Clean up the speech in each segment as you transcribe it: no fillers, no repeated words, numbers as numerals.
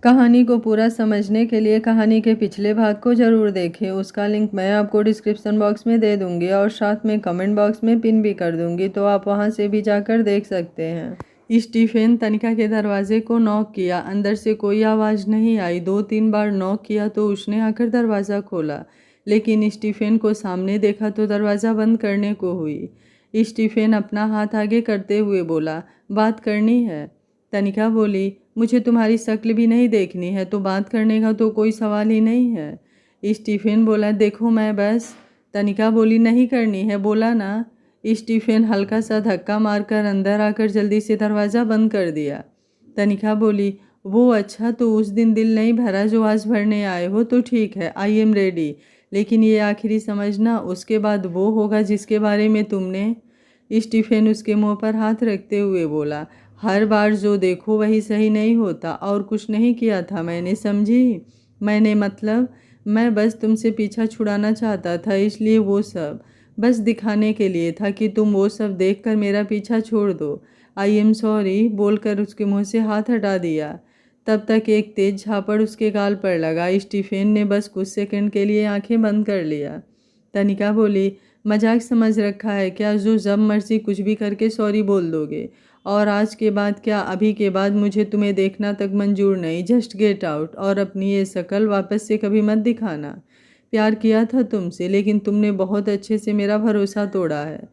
कहानी को पूरा समझने के लिए कहानी के पिछले भाग को ज़रूर देखें। उसका लिंक मैं आपको डिस्क्रिप्शन बॉक्स में दे दूंगी और साथ में कमेंट बॉक्स में पिन भी कर दूंगी, तो आप वहां से भी जाकर देख सकते हैं। स्टीफेन तनिका के दरवाजे को नॉक किया। अंदर से कोई आवाज़ नहीं आई। 2-3 बार नॉक किया तो उसने आकर दरवाज़ा खोला, लेकिन स्टीफेन को सामने देखा तो दरवाज़ा बंद करने को हुई। स्टीफेन अपना हाथ आगे करते हुए बोला, बात करनी है। तनिका बोली, मुझे तुम्हारी शक्ल भी नहीं देखनी है, तो बात करने का तो कोई सवाल ही नहीं है। स्टीफेन बोला, देखो मैं बस। तनिका बोली, नहीं करनी है, बोला ना। स्टीफेन हल्का सा धक्का मारकर अंदर आकर जल्दी से दरवाज़ा बंद कर दिया। तनिका बोली, वो अच्छा, तो उस दिन दिल नहीं भरा जो आज भरने आए हो, तो ठीक है, आई एम रेडी। लेकिन ये आखिरी समझना, उसके बाद वो होगा जिसके बारे में तुमने। स्टीफेन उसके मुंह पर हाथ रखते हुए बोला, हर बार जो देखो वही सही नहीं होता, और कुछ नहीं किया था मैंने, समझी? मैंने मतलब, मैं बस तुमसे पीछा छुड़ाना चाहता था, इसलिए वो सब बस दिखाने के लिए था कि तुम वो सब देखकर मेरा पीछा छोड़ दो। आई एम सॉरी बोलकर उसके मुंह से हाथ हटा दिया। तब तक एक तेज झापड़ उसके गाल पर लगा। स्टीफेन ने बस कुछ सेकंड के लिए आंखें बंद कर लिया। तनिका बोली, मजाक समझ रखा है क्या, जो जब मर्जी कुछ भी करके सॉरी बोल दोगे? और आज के बाद क्या, अभी के बाद मुझे तुम्हें देखना तक मंजूर नहीं। जस्ट गेट आउट, और अपनी ये शक्ल वापस से कभी मत दिखाना। प्यार किया था तुमसे, लेकिन तुमने बहुत अच्छे से मेरा भरोसा तोड़ा है।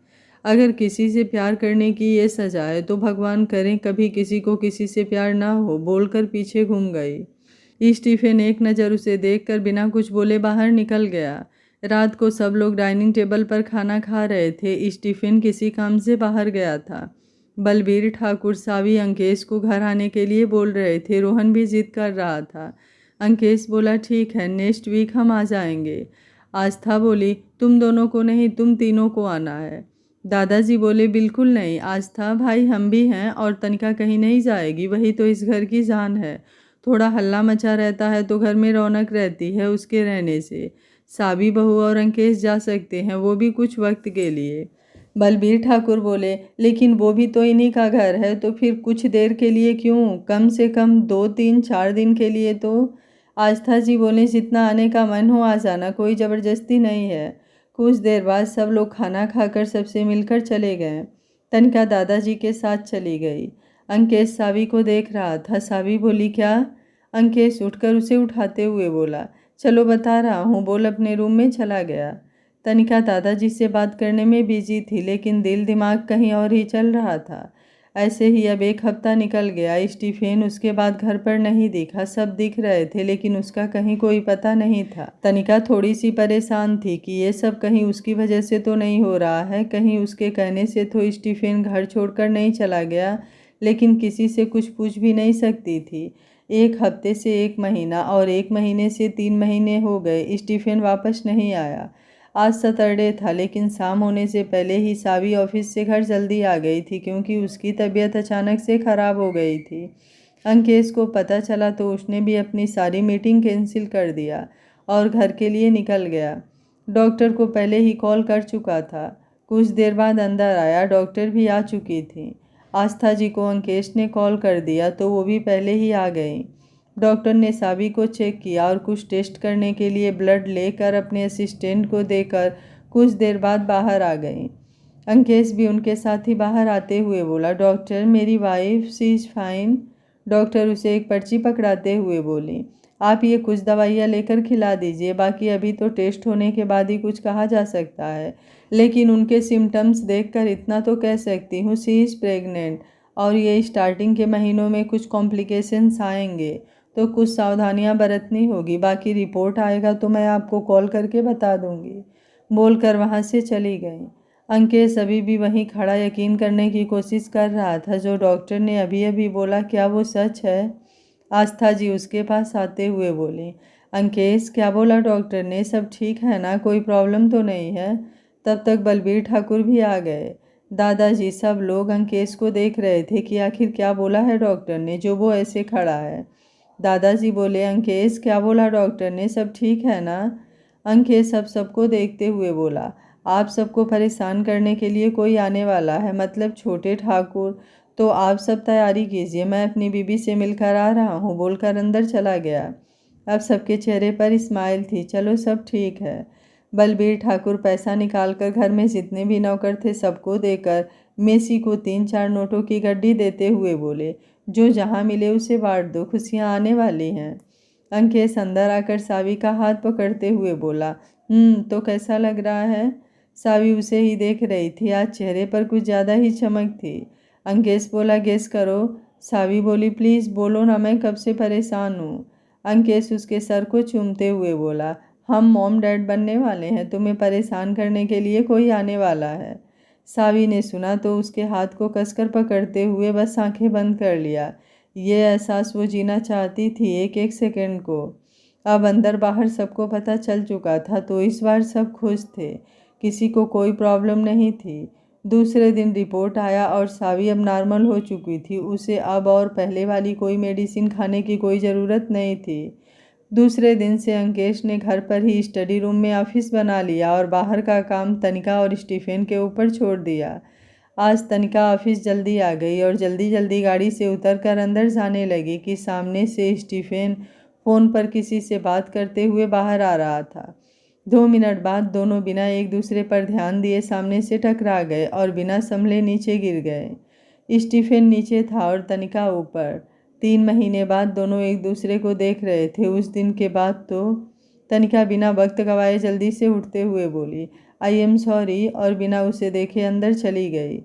अगर किसी से प्यार करने की ये सजा है, तो भगवान करें कभी किसी को किसी से प्यार ना हो, बोलकर पीछे घूम गई। स्टीफेन एक नज़र उसे देखकर बिना कुछ बोले बाहर निकल गया। रात को सब लोग डाइनिंग टेबल पर खाना खा रहे थे। स्टीफेन किसी काम से बाहर गया था। बलबीर ठाकुर, सावी अंकेश को घर आने के लिए बोल रहे थे। रोहन भी जिद कर रहा था। अंकेश बोला, ठीक है, नेक्स्ट वीक हम आ जाएंगे। आस्था बोली, तुम दोनों को नहीं, तुम तीनों को आना है। दादाजी बोले, बिल्कुल नहीं आस्था भाई, हम भी हैं, और तनिका कहीं नहीं जाएगी, वही तो इस घर की जान है। थोड़ा हल्ला मचा रहता है तो घर में रौनक रहती है उसके रहने से। सावी बहू और अंकेश जा सकते हैं, वो भी कुछ वक्त के लिए। बलबीर ठाकुर बोले, लेकिन वो भी तो इन्हीं का घर है, तो फिर कुछ देर के लिए क्यों, कम से कम 2-3-4 दिन के लिए तो। आस्था जी बोले, जितना आने का मन हो आ जाना, कोई ज़बरदस्ती नहीं है। कुछ देर बाद सब लोग खाना खाकर सबसे मिलकर चले गए। तनिका दादाजी के साथ चली गई। अंकेश सावी को देख रहा था। सावी बोली, क्या? अंकेश उठकर उसे उठाते हुए बोला, चलो बता रहा हूँ, बोल। अपने रूम में चला गया। तनिका दादाजी से बात करने में बिजी थी, लेकिन दिल दिमाग कहीं और ही चल रहा था। ऐसे ही अब 1 हफ्ता निकल गया। स्टीफेन उसके बाद घर पर नहीं दिखा। सब दिख रहे थे, लेकिन उसका कहीं कोई पता नहीं था। तनिका थोड़ी सी परेशान थी कि ये सब कहीं उसकी वजह से तो नहीं हो रहा है, कहीं उसके कहने से तो स्टीफेन घर छोड़कर नहीं चला गया, लेकिन किसी से कुछ पूछ भी नहीं सकती थी। 1 हफ्ते से 1 महीना, और 1 महीने से 3 महीने हो गए, स्टीफेन वापस नहीं आया। आज सैटरडे था, लेकिन शाम होने से पहले ही सावी ऑफिस से घर जल्दी आ गई थी, क्योंकि उसकी तबीयत अचानक से ख़राब हो गई थी। अंकेश को पता चला तो उसने भी अपनी सारी मीटिंग कैंसिल कर दिया और घर के लिए निकल गया। डॉक्टर को पहले ही कॉल कर चुका था। कुछ देर बाद अंदर आया। डॉक्टर भी आ चुकी थी। आस्था जी को अंकेश ने कॉल कर दिया तो वो भी पहले ही आ गई। डॉक्टर ने सावी को चेक किया और कुछ टेस्ट करने के लिए ब्लड लेकर अपने असिस्टेंट को देकर कुछ देर बाद बाहर आ गई। अंकेश भी उनके साथ ही बाहर आते हुए बोला, डॉक्टर, मेरी wife, she is fine. Doctor उसे एक पर्ची पकड़ाते हुए बोली, आप ये कुछ दवाइयाँ लेकर खिला दीजिए, बाकी अभी तो टेस्ट होने के बाद ही कुछ कहा जा सकता है, लेकिन उनके सिम्टम्स देखकर इतना तो कह सकती हूँ, शी इज़ प्रेग्नेंट, और ये स्टार्टिंग के महीनों में कुछ कॉम्प्लिकेशंस आएंगे, तो कुछ सावधानियां बरतनी होगी। बाकी रिपोर्ट आएगा तो मैं आपको कॉल करके बता दूंगी, बोलकर वहां से चली गई। अंकेश अभी भी वहीं खड़ा यकीन करने की कोशिश कर रहा था जो डॉक्टर ने अभी अभी बोला, क्या वो सच है? आस्था जी उसके पास आते हुए बोली, अंकेश, क्या बोला डॉक्टर ने, सब ठीक है ना, कोई प्रॉब्लम तो नहीं है? तब तक बलबीर ठाकुर भी आ गए। दादाजी, सब लोग अंकेश को देख रहे थे कि आखिर क्या बोला है डॉक्टर ने जो वो ऐसे खड़ा है। दादाजी बोले, अंकेश, क्या बोला डॉक्टर ने, सब ठीक है ना? अंकेश सबको देखते हुए बोला, आप सबको परेशान करने के लिए कोई आने वाला है, मतलब छोटे ठाकुर, तो आप सब तैयारी कीजिए, मैं अपनी बीबी से मिलकर आ रहा हूँ, बोलकर अंदर चला गया। अब सबके चेहरे पर स्माइल थी। चलो सब ठीक है। बलबीर ठाकुर पैसा निकालकर घर में जितने भी नौकर थे सबको देकर मेसी को 3-4 नोटों की गड्डी देते हुए बोले, जो जहाँ मिले उसे बांट दो, खुशियाँ आने वाली हैं। अंकेश अंदर आकर सावी का हाथ पकड़ते हुए बोला, तो कैसा लग रहा है? सावी उसे ही देख रही थी। आज चेहरे पर कुछ ज़्यादा ही चमक थी। अंकेश बोला, गेस करो। सावी बोली, प्लीज़ बोलो ना, मैं कब से परेशान हूँ। अंकेश उसके सर को चूमते हुए बोला, हम मॉम डैड बनने वाले हैं, तुम्हें परेशान करने के लिए कोई आने वाला है। सावी ने सुना तो उसके हाथ को कसकर पकड़ते हुए बस आंखें बंद कर लिया। ये एहसास वो जीना चाहती थी, एक एक सेकंड को। अब अंदर बाहर सबको पता चल चुका था, तो इस बार सब खुश थे, किसी को कोई प्रॉब्लम नहीं थी। दूसरे दिन रिपोर्ट आया और सावी अब नॉर्मल हो चुकी थी। उसे अब और पहले वाली कोई मेडिसिन खाने की कोई ज़रूरत नहीं थी। दूसरे दिन से अंकेश ने घर पर ही स्टडी रूम में ऑफिस बना लिया और बाहर का काम तनिका और स्टीफन के ऊपर छोड़ दिया। आज तनिका ऑफिस जल्दी आ गई और जल्दी जल्दी गाड़ी से उतरकर अंदर जाने लगी कि सामने से स्टीफन फ़ोन पर किसी से बात करते हुए बाहर आ रहा था। 2 मिनट बाद दोनों बिना एक दूसरे पर ध्यान दिए सामने से टकरा गए और बिना संभले नीचे गिर गए। स्टीफन नीचे था और तनिका ऊपर। 3 महीने बाद दोनों एक दूसरे को देख रहे थे। उस दिन के बाद तो तनिका बिना वक्त गवाए जल्दी से उठते हुए बोली, आई एम सॉरी, और बिना उसे देखे अंदर चली गई।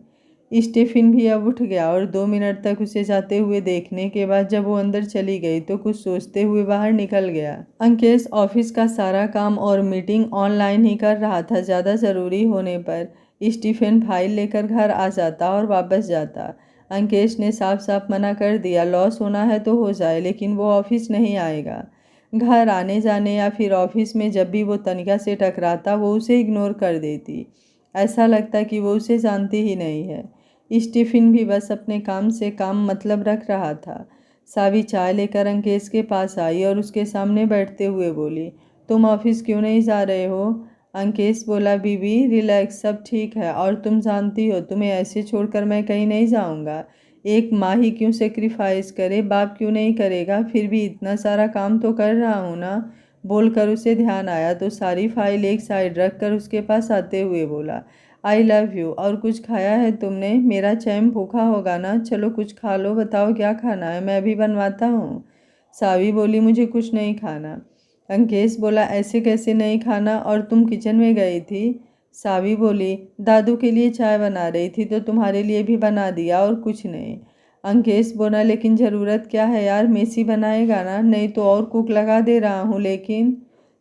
स्टीफन भी अब उठ गया और 2 मिनट तक उसे जाते हुए देखने के बाद जब वो अंदर चली गई तो कुछ सोचते हुए बाहर निकल गया। अंकेश ऑफिस का सारा काम और मीटिंग ऑनलाइन ही कर रहा था। ज़्यादा ज़रूरी होने पर स्टीफन फाइल लेकर घर आ जाता और वापस जाता। अंकेश ने साफ साफ मना कर दिया, लॉस होना है तो हो जाए, लेकिन वो ऑफिस नहीं आएगा। घर आने जाने या फिर ऑफिस में जब भी वो तनिका से टकराता वो उसे इग्नोर कर देती। ऐसा लगता कि वो उसे जानती ही नहीं है। स्टीफन भी बस अपने काम से काम मतलब रख रहा था। सावी चाय लेकर अंकेश के पास आई और उसके सामने बैठते हुए बोली, तुम ऑफिस क्यों नहीं जा रहे हो? अंकेश बोला, बीबी रिलैक्स, सब ठीक है, और तुम जानती हो तुम्हें ऐसे छोड़कर मैं कहीं नहीं जाऊंगा। एक माँ ही क्यों सेक्रीफाइस करे, बाप क्यों नहीं करेगा, फिर भी इतना सारा काम तो कर रहा हूँ ना। बोलकर उसे ध्यान आया तो सारी फाइल एक साइड रख कर उसके पास आते हुए बोला, आई लव यू। और कुछ खाया है तुमने? मेरा चैम भूखा होगा ना, चलो कुछ खा लो, बताओ क्या खाना है, मैं अभी बनवाता हूँ। सावी बोली, मुझे कुछ नहीं खाना। अंकेश बोला, ऐसे कैसे नहीं खाना, और तुम किचन में गई थी? सावी बोली, दादू के लिए चाय बना रही थी तो तुम्हारे लिए भी बना दिया, और कुछ नहीं। अंकेश बोला, लेकिन ज़रूरत क्या है यार, मेसी बनाएगा ना, नहीं तो और कुक लगा दे रहा हूँ। लेकिन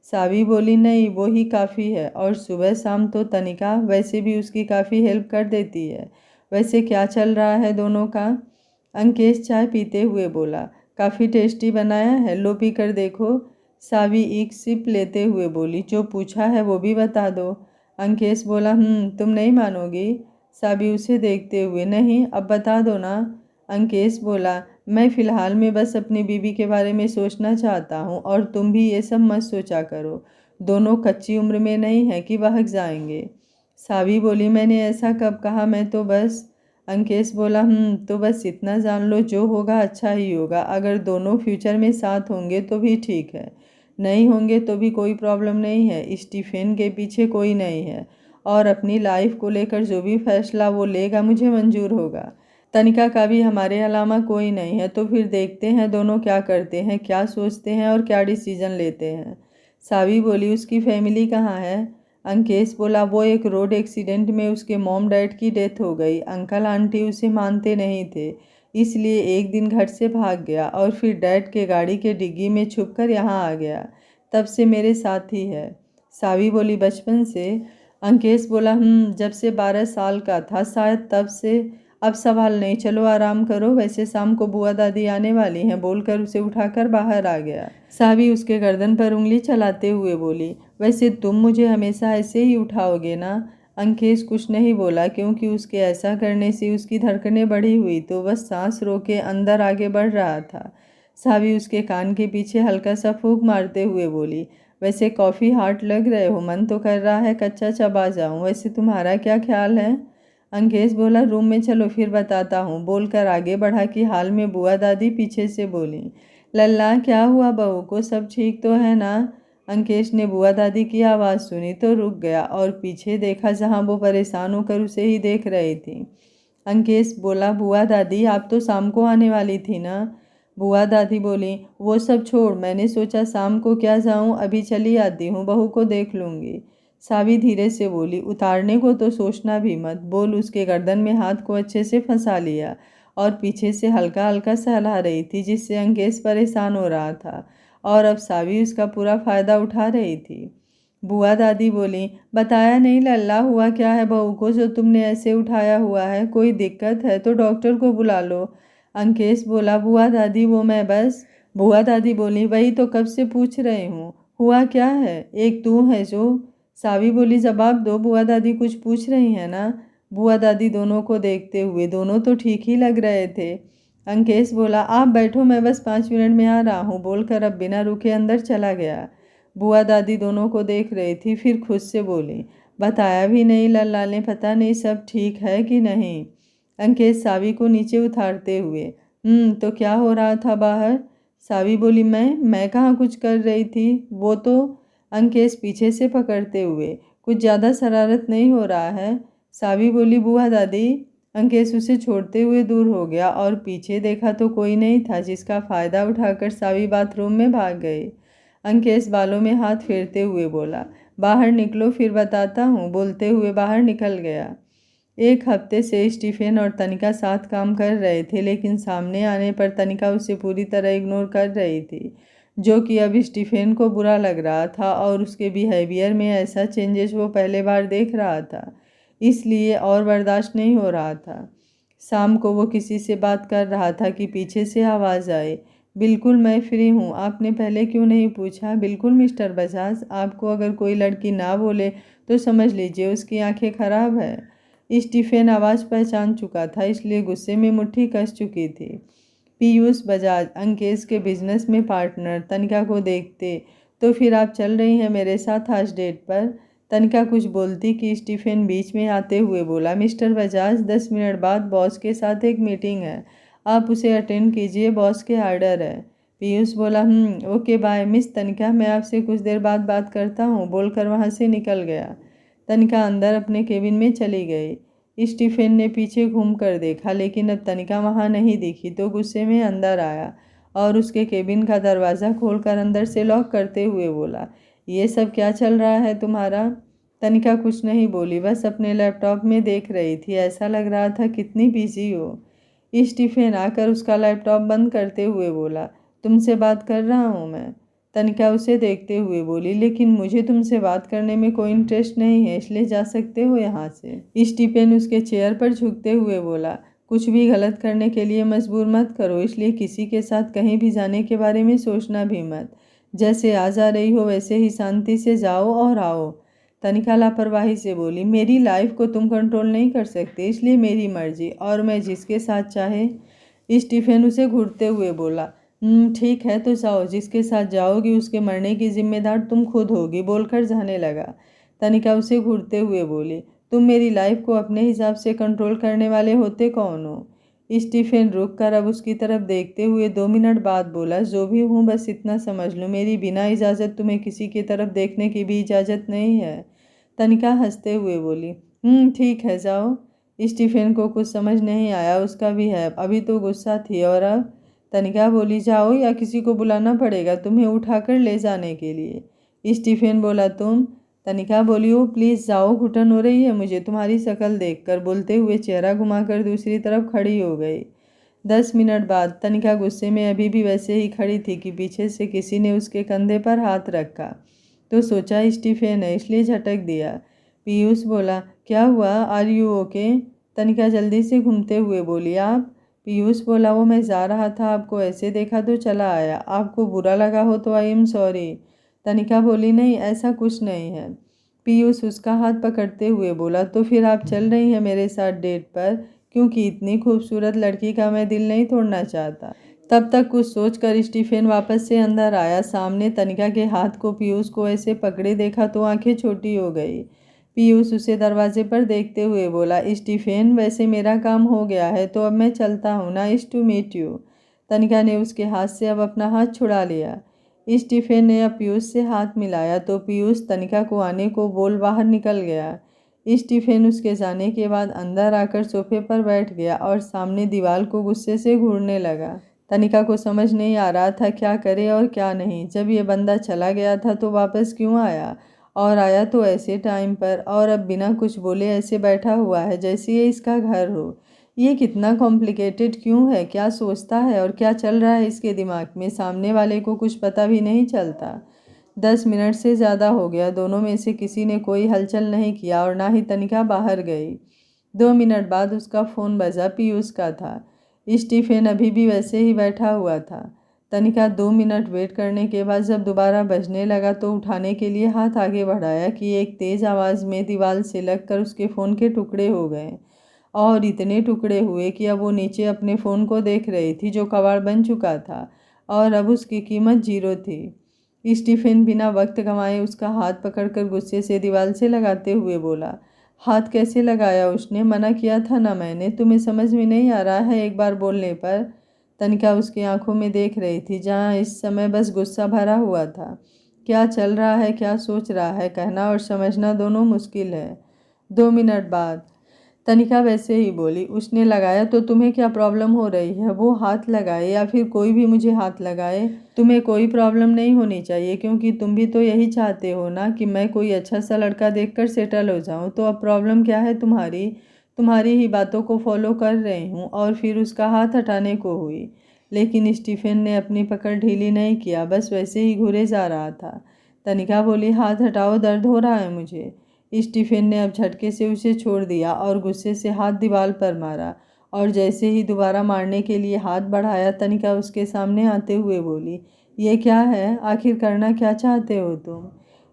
सावी बोली, नहीं वो ही काफ़ी है, और सुबह शाम तो तनिका वैसे भी उसकी काफ़ी हेल्प कर देती है। वैसे क्या चल रहा है दोनों का? अंकेश चाय पीते हुए बोला, काफ़ी टेस्टी बनाया है, लो पी कर देखो। सावी एक सिप लेते हुए बोली, जो पूछा है वो भी बता दो। अंकेश बोला, तुम नहीं मानोगी। सावी उसे देखते हुए, नहीं अब बता दो ना। अंकेश बोला, मैं फ़िलहाल में बस अपनी बीवी के बारे में सोचना चाहता हूँ, और तुम भी ये सब मत सोचा करो, दोनों कच्ची उम्र में नहीं है कि बहक जाएंगे। सावी बोली, मैंने ऐसा कब कहा, मैं तो बस। अंकेश बोला, तो बस इतना जान लो, जो होगा अच्छा ही होगा। अगर दोनों फ्यूचर में साथ होंगे तो भी ठीक है, नहीं होंगे तो भी कोई प्रॉब्लम नहीं है। स्टीफन के पीछे कोई नहीं है, और अपनी लाइफ को लेकर जो भी फैसला वो लेगा मुझे मंजूर होगा। तनिका का भी हमारे अलावा कोई नहीं है, तो फिर देखते हैं दोनों क्या करते हैं, क्या सोचते हैं और क्या डिसीजन लेते हैं। सावी बोली, उसकी फैमिली कहाँ है? अंकेश बोला, वो एक रोड एक्सीडेंट में उसके मॉम डैड की डेथ हो गई। अंकल आंटी उसे मानते नहीं थे, इसलिए एक दिन घर से भाग गया और फिर डैड के गाड़ी के डिग्गी में छुपकर यहाँ आ गया। तब से मेरे साथ ही है। सावी बोली, बचपन से? अंकेश बोला, जब से 12 साल का था शायद, तब से। अब सवाल नहीं, चलो आराम करो, वैसे शाम को बुआ दादी आने वाली हैं, बोलकर उसे उठाकर बाहर आ गया। सावी उसके गर्दन पर उंगली चलाते हुए बोली, वैसे तुम मुझे हमेशा ऐसे ही उठाओगे ना? अंकेश कुछ नहीं बोला, क्योंकि उसके ऐसा करने से उसकी धड़कनें बढ़ी हुई, तो बस सांस रोके अंदर आगे बढ़ रहा था। सावी उसके कान के पीछे हल्का सा फूंक मारते हुए बोली, वैसे कॉफ़ी हार्ट लग रहे हो, मन तो कर रहा है कच्चा चबा जाऊं, वैसे तुम्हारा क्या ख्याल है? अंकेश बोला रूम में चलो फिर बताता हूँ, बोलकर आगे बढ़ा कि हाल में बुआ दादी पीछे से बोली। लल्ला क्या हुआ बहू को, सब ठीक तो है ना? अंकेश ने बुआ दादी की आवाज़ सुनी तो रुक गया और पीछे देखा जहाँ वो परेशान होकर उसे ही देख रही थी। अंकेश बोला बुआ दादी आप तो शाम को आने वाली थी ना? बुआ दादी बोली वो सब छोड़, मैंने सोचा शाम को क्या जाऊं, अभी चली आती हूँ, बहू को देख लूँगी। सावी धीरे से बोली उतारने को तो सोचना भी मत, बोल उसके गर्दन में हाथ को अच्छे से फंसा लिया और पीछे से हल्का हल्का सहला रही थी जिससे अंकेश परेशान हो रहा था और अब सावी उसका पूरा फायदा उठा रही थी। बुआ दादी बोली बताया नहीं लल्ला, हुआ क्या है बहू को जो तुमने ऐसे उठाया हुआ है, कोई दिक्कत है तो डॉक्टर को बुला लो। अंकेश बोला बुआ दादी वो मैं बस। बुआ दादी बोली वही तो कब से पूछ रही हूँ, हुआ क्या है, एक तू है जो। सावी बोली जवाब दो, बुआ दादी कुछ पूछ रही है ना? बुआ दादी दोनों को देखते हुए दोनों तो ठीक ही लग रहे थे। अंकेश बोला आप बैठो मैं बस 5 मिनट में आ रहा हूँ, बोलकर अब बिना रुके अंदर चला गया। बुआ दादी दोनों को देख रही थी, फिर खुद से बोली बताया भी नहीं लल्ला ने, पता नहीं सब ठीक है कि नहीं। अंकेश सावी को नीचे उतारते हुए तो क्या हो रहा था बाहर? सावी बोली मैं कहाँ कुछ कर रही थी, वो तो। अंकेश पीछे से पकड़ते हुए कुछ ज़्यादा शरारत नहीं हो रहा है? सावी बोली बुआ दादी। अंकेश उसे छोड़ते हुए दूर हो गया और पीछे देखा तो कोई नहीं था, जिसका फ़ायदा उठाकर सावी बाथरूम में भाग गई। अंकेश बालों में हाथ फेरते हुए बोला बाहर निकलो फिर बताता हूँ, बोलते हुए बाहर निकल गया। एक हफ्ते से स्टीफेन और तनिका साथ काम कर रहे थे, लेकिन सामने आने पर तनिका उसे पूरी तरह इग्नोर कर रही थी, जो कि अब स्टीफेन को बुरा लग रहा था और उसके बिहेवियर में ऐसा चेंजेस वो पहले बार देख रहा था, इसलिए और बर्दाश्त नहीं हो रहा था। शाम को वो किसी से बात कर रहा था कि पीछे से आवाज़ आए बिल्कुल मैं फ्री हूँ, आपने पहले क्यों नहीं पूछा? बिल्कुल मिस्टर बजाज, आपको अगर कोई लड़की ना बोले तो समझ लीजिए उसकी आंखें खराब है। स्टीफेन आवाज़ पहचान चुका था, इसलिए गुस्से में मुट्ठी कस चुकी थी। पीयूष बजाज अंकेश के बिजनेस में पार्टनर। तनिका को देखते तो फिर आप चल रही हैं मेरे साथ आज डेट पर? तनिका कुछ बोलती कि स्टीफेन बीच में आते हुए बोला मिस्टर बजाज 10 मिनट बाद बॉस के साथ एक मीटिंग है, आप उसे अटेंड कीजिए, बॉस के ऑर्डर है। पीयूष बोला ओके बाय मिस तनिका, मैं आपसे कुछ देर बाद बात करता हूँ, बोलकर वहाँ से निकल गया। तनिका अंदर अपने केबिन में चली गई। स्टीफेन ने पीछे घूम कर देखा, लेकिन अब तनिका वहाँ नहीं दिखी तो गुस्से में अंदर आया और उसके केबिन का दरवाज़ा खोलकर अंदर से लॉक करते हुए बोला ये सब क्या चल रहा है तुम्हारा? तनिका कुछ नहीं बोली, बस अपने लैपटॉप में देख रही थी, ऐसा लग रहा था कितनी बिजी हो। स्टीफेन आकर उसका लैपटॉप बंद करते हुए बोला तुमसे बात कर रहा हूँ मैं। तनिका उसे देखते हुए बोली लेकिन मुझे तुमसे बात करने में कोई इंटरेस्ट नहीं है, इसलिए जा सकते हो यहाँ से। स्टीफेन उसके चेयर पर झुकते हुए बोला कुछ भी गलत करने के लिए मजबूर मत करो, इसलिए किसी के साथ कहीं भी जाने के बारे में सोचना भी मत, जैसे आ जा रही हो वैसे ही शांति से जाओ और आओ। तनिका लापरवाही से बोली मेरी लाइफ को तुम कंट्रोल नहीं कर सकते, इसलिए मेरी मर्जी और मैं जिसके साथ चाहे। स्टीफेन उसे घूरते हुए बोला ठीक है तो जाओ, जिसके साथ जाओगी उसके मरने की जिम्मेदार तुम खुद होगी, बोलकर जाने लगा। तनिका उसे घूरते हुए बोली तुम मेरी लाइफ को अपने हिसाब से कंट्रोल करने वाले होते कौन हो? स्टीफेन रुक कर अब उसकी तरफ देखते हुए 2 मिनट बाद बोला जो भी हूँ बस इतना समझ लो, मेरी बिना इजाज़त तुम्हें किसी की तरफ देखने की भी इजाज़त नहीं है। तनिका हंसते हुए बोली ठीक है जाओ। स्टीफेन को कुछ समझ नहीं आया, उसका भी है, अभी तो गुस्सा थी और अब। तनिका बोली जाओ या किसी को बुलाना पड़ेगा तुम्हें उठाकर ले जाने के लिए? स्टीफेन बोला तुम। तनिका बोली ओ प्लीज़ जाओ, घुटन हो रही है मुझे तुम्हारी शक्ल देखकर, बोलते हुए चेहरा घुमाकर दूसरी तरफ खड़ी हो गई। 10 मिनट बाद तनिका गुस्से में अभी भी वैसे ही खड़ी थी कि पीछे से किसी ने उसके कंधे पर हाथ रखा तो सोचा स्टीफेन है इसलिए झटक दिया। पीयूष बोला क्या हुआ, आर यू ओके? तनिका जल्दी से घूमते हुए बोली आप? पीयूष बोला वो मैं जा रहा था, आपको ऐसे देखा तो चला आया, आपको बुरा लगा हो तो आई एम सॉरी। तनिका बोली नहीं ऐसा कुछ नहीं है। पीयूष उसका हाथ पकड़ते हुए बोला तो फिर आप चल रही हैं मेरे साथ डेट पर, क्योंकि इतनी खूबसूरत लड़की का मैं दिल नहीं तोड़ना चाहता। तब तक कुछ सोचकर स्टीफेन वापस से अंदर आया, सामने तनिका के हाथ को पीयूष को ऐसे पकड़े देखा तो आंखें छोटी हो गई। पीयूष उसे दरवाजे पर देखते हुए बोला, स्टीफेन वैसे मेरा काम हो गया है तो अब मैं चलता हूँ। Nice to meet you. Tanika ने उसके हाथ से अब अपना हाथ छुड़ा लिया। स्टीफेन ने अब पीयूष से हाथ मिलाया तो पीयूष तनिका को आने को बोल बाहर निकल गया। स्टीफेन उसके जाने के बाद अंदर आकर सोफे पर बैठ गया और सामने दीवार को गुस्से से घूरने लगा। तनिका को समझ नहीं आ रहा था क्या करे और क्या नहीं। जब ये बंदा चला गया था तो वापस क्यों आया, और आया तो ऐसे टाइम पर, और अब बिना कुछ बोले ऐसे बैठा हुआ है जैसे ये इसका घर हो। ये कितना कॉम्प्लिकेटेड क्यों है, क्या सोचता है और क्या चल रहा है इसके दिमाग में, सामने वाले को कुछ पता भी नहीं चलता। 10 मिनट से ज़्यादा हो गया, दोनों में से किसी ने कोई हलचल नहीं किया और ना ही तनिका बाहर गई। 2 मिनट बाद उसका फ़ोन बजा, पीयूष का था। स्टीफेन अभी भी वैसे ही बैठा हुआ था। तनिका 2 मिनट वेट करने के बाद जब दोबारा बजने लगा तो उठाने के लिए हाथ आगे बढ़ाया कि एक तेज़ आवाज़ में दीवार से लगकर उसके फ़ोन के टुकड़े हो गए, और इतने टुकड़े हुए कि अब वो नीचे अपने फ़ोन को देख रही थी जो कबाड़ बन चुका था और अब उसकी कीमत 0 थी। स्टीफेन बिना वक्त गंवाए उसका हाथ पकड़कर गुस्से से दीवार से लगाते हुए बोला, हाथ कैसे लगाया उसने, मना किया था ना मैंने, तुम्हें समझ में नहीं आ रहा है एक बार बोलने पर। तनिका उसकी आंखों में देख रही थी जहाँ इस समय बस गुस्सा भरा हुआ था। क्या चल रहा है, क्या सोच रहा है, कहना और समझना दोनों मुश्किल है। 2 मिनट बाद तनिका वैसे ही बोली, उसने लगाया तो तुम्हें क्या प्रॉब्लम हो रही है, वो हाथ लगाए या फिर कोई भी मुझे हाथ लगाए, तुम्हें कोई प्रॉब्लम नहीं होनी चाहिए क्योंकि तुम भी तो यही चाहते हो ना कि मैं कोई अच्छा सा लड़का देखकर सेटल हो जाऊं। तो अब प्रॉब्लम क्या है तुम्हारी, तुम्हारी ही बातों को फॉलो कर रही हूँ। और फिर उसका हाथ हटाने को हुई, लेकिन स्टीफेन ने अपनी पकड़ ढीली नहीं किया, बस वैसे ही घूरे जा रहा था। तनिका बोली, हाथ हटाओ, दर्द हो रहा है मुझे। स्टीफेन ने अब झटके से उसे छोड़ दिया और गुस्से से हाथ दीवार पर मारा, और जैसे ही दोबारा मारने के लिए हाथ बढ़ाया तनिका उसके सामने आते हुए बोली, ये क्या है, आखिर करना क्या चाहते हो तुम।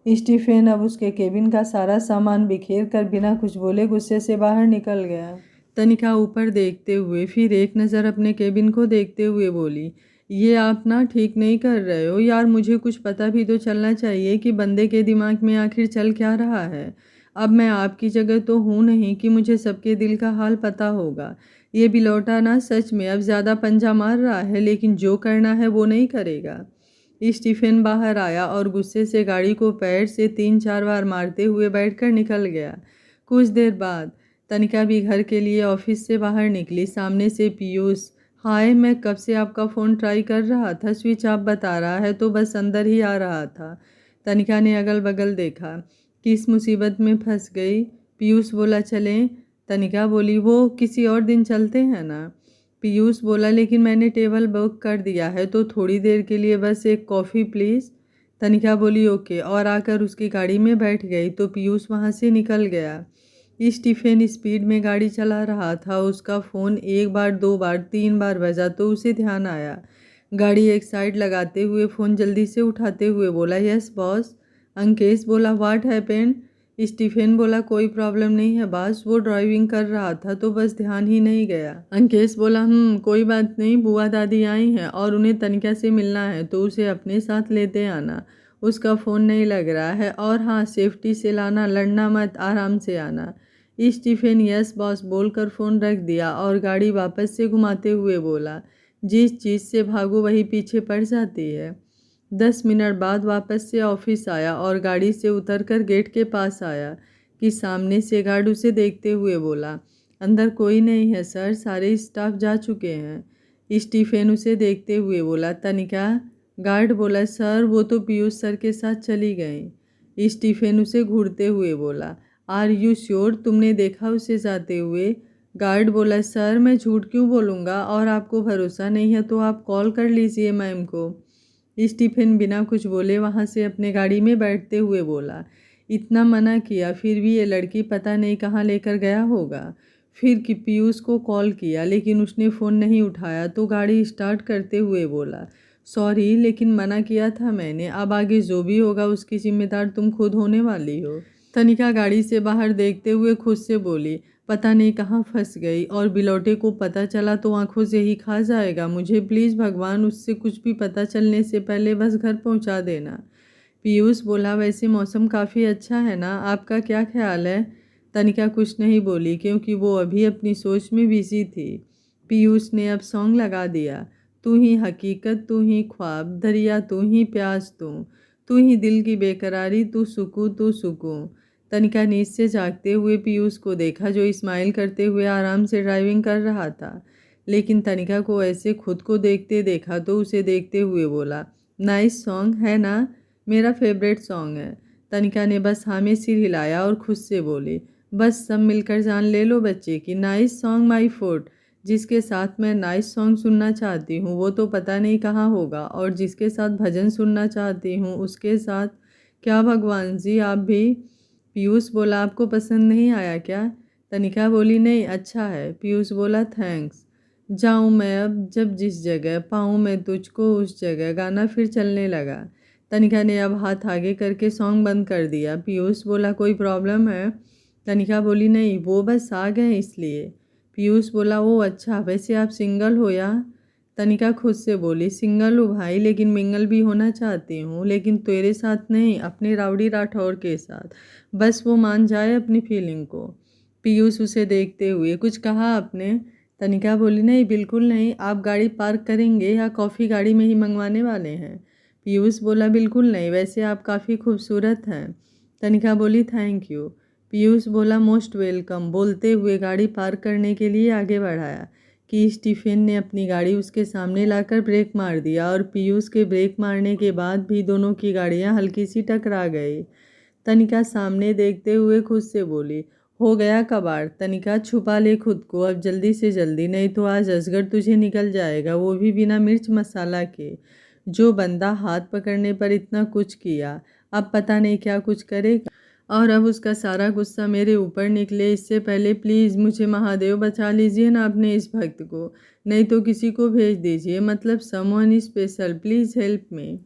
स्टीफेन अब उसके केबिन का सारा सामान बिखेर कर बिना कुछ बोले गुस्से से बाहर निकल गया। तनिका ऊपर देखते हुए फिर एक नज़र अपने केबिन को देखते हुए बोली, ये आप ना ठीक नहीं कर रहे हो यार, मुझे कुछ पता भी तो चलना चाहिए कि बंदे के दिमाग में आखिर चल क्या रहा है। अब मैं आपकी जगह तो हूँ नहीं कि मुझे सबके दिल का हाल पता होगा। ये बिलौटा ना सच में अब ज़्यादा पंजा मार रहा है, लेकिन जो करना है वो नहीं करेगा। स्टीफेन बाहर आया और गुस्से से गाड़ी को पैर से 3-4 बार मारते हुए बैठकर निकल गया। कुछ देर बाद तनिका भी घर के लिए ऑफिस से बाहर निकली। सामने से पीयूष, हाय, मैं कब से आपका फ़ोन ट्राई कर रहा था, स्विच ऑफ बता रहा है तो बस अंदर ही आ रहा था। तनिका ने अगल बगल देखा, किस मुसीबत में फंस गई। पीयूष बोला, चलें। तनिका बोली, वो किसी और दिन चलते हैं ना। पीयूष बोला, लेकिन मैंने टेबल बुक कर दिया है तो थोड़ी देर के लिए बस एक कॉफ़ी प्लीज़। तनिका बोली, ओके, और आकर उसकी गाड़ी में बैठ गई तो पीयूष वहाँ से निकल गया। स्टीफेन स्पीड में गाड़ी चला रहा था। उसका फ़ोन 1 बार 2 बार 3 बार बजा तो उसे ध्यान आया। गाड़ी एक साइड लगाते हुए फ़ोन जल्दी से उठाते हुए बोला, यस बॉस। अंकेश बोला, व्हाट हैपेंड। स्टीफेन बोला, कोई प्रॉब्लम नहीं है बॉस, वो ड्राइविंग कर रहा था तो बस ध्यान ही नहीं गया। अंकेश बोला, कोई बात नहीं, बुआ दादी आई हैं और उन्हें तनिका से मिलना है तो उसे अपने साथ लेते आना, उसका फ़ोन नहीं लग रहा है, और हाँ, सेफ्टी से लाना, लड़ना मत, आराम से आना। स्टीफेन यस बॉस बोलकर फ़ोन रख दिया और गाड़ी वापस से घुमाते हुए बोला, जिस चीज़ से भागो वही पीछे पड़ जाती है। 10 मिनट बाद वापस से ऑफिस आया और गाड़ी से उतरकर गेट के पास आया कि सामने से गार्ड उसे देखते हुए बोला, अंदर कोई नहीं है सर, सारे स्टाफ जा चुके हैं। स्टीफेन उसे देखते हुए बोला, तनिका। गार्ड बोला, सर वो तो पीयूष सर के साथ चली गई। स्टीफेन उसे घूरते हुए बोला, आर यू श्योर, तुमने देखा उसे जाते हुए। गार्ड बोला, सर मैं झूठ क्यों बोलूँगा, और आपको भरोसा नहीं है तो आप कॉल कर लीजिए मैम को। स्टीफेन बिना कुछ बोले वहाँ से अपने गाड़ी में बैठते हुए बोला, इतना मना किया फिर भी ये लड़की पता नहीं कहाँ लेकर गया होगा। फिर कि पीयूष को कॉल किया लेकिन उसने फ़ोन नहीं उठाया तो गाड़ी स्टार्ट करते हुए बोला, सॉरी लेकिन मना किया था मैंने, अब आगे जो भी होगा उसकी जिम्मेदार तुम खुद होने वाली हो। तनिका गाड़ी से बाहर देखते हुए खुद से बोली, पता नहीं कहाँ फंस गई, और बिलौटे को पता चला तो आंखों से ही खा जाएगा मुझे, प्लीज़ भगवान उससे कुछ भी पता चलने से पहले बस घर पहुँचा देना। पीयूष बोला, वैसे मौसम काफ़ी अच्छा है ना, आपका क्या ख्याल है? तनिका कुछ नहीं बोली क्योंकि वो अभी अपनी सोच में बिजी थी। पीयूष ने अब सॉन्ग लगा दिया। तू ही हकीकत, तू ही ख्वाब, दरिया तू ही, प्यास तू ही दिल की बेकरारी, तू सुकून। तनिका नींद से जागते हुए पीयूष को देखा जो स्माइल करते हुए आराम से ड्राइविंग कर रहा था। लेकिन तनिका को ऐसे खुद को देखते देखा तो उसे देखते हुए बोला, नाइस सॉन्ग है ना, मेरा फेवरेट सॉन्ग है। तनिका ने बस हाँ में सिर हिलाया और खुद से बोली, बस सब मिलकर जान ले लो बच्चे की, नाइस सॉन्ग माई फुट। जिसके साथ मैं नाइस सॉन्ग सुनना चाहती हूँ वो तो पता नहीं कहाँ होगा, और जिसके साथ भजन सुनना चाहती हूँ उसके साथ क्या भगवान जी आप भी। पीयूष बोला, आपको पसंद नहीं आया क्या? तनिका बोली, नहीं अच्छा है। पीयूष बोला, थैंक्स। जाऊँ मैं अब, जब जिस जगह पाऊँ मैं तुझको उस जगह। गाना फिर चलने लगा। तनिका ने अब हाथ आगे करके सॉन्ग बंद कर दिया। पीयूष बोला, कोई प्रॉब्लम है? तनिका बोली, नहीं वो बस आ गए इसलिए। पीयूष बोला, ओ अच्छा, वैसे आप सिंगल हो या? तनिका खुद से बोली, सिंगल हूँ भाई, लेकिन मिंगल भी होना चाहती हूँ, लेकिन तेरे साथ नहीं, अपने राउडी राठौर के साथ। बस वो मान जाए अपनी फीलिंग को। पीयूष उसे देखते हुए, कुछ कहा आपने? तनिका बोली, नहीं बिल्कुल नहीं, आप गाड़ी पार्क करेंगे या कॉफ़ी गाड़ी में ही मंगवाने वाले हैं? पीयूष बोला, बिल्कुल नहीं, वैसे आप काफ़ी खूबसूरत हैं। तनिका बोली, थैंक यू। पीयूष बोला, मोस्ट वेलकम, बोलते हुए गाड़ी पार्क करने के लिए आगे बढ़ाया कि स्टीफन ने अपनी गाड़ी उसके सामने लाकर ब्रेक मार दिया, और पीयूष के ब्रेक मारने के बाद भी दोनों की गाड़ियां हल्की सी टकरा गई। तनिका सामने देखते हुए खुद से बोली, हो गया कबाड़। तनिका, छुपा ले खुद को अब जल्दी से जल्दी, नहीं तो आज असगर तुझे निकल जाएगा, वो भी बिना मिर्च मसाला के। जो बंदा हाथ पकड़ने पर इतना कुछ किया, अब पता नहीं क्या कुछ करेगा, और अब उसका सारा गुस्सा मेरे ऊपर निकले। इससे पहले प्लीज़ मुझे महादेव बचा लीजिए ना अपने इस भक्त को, नहीं तो किसी को भेज दीजिए, मतलब someone special, please help me.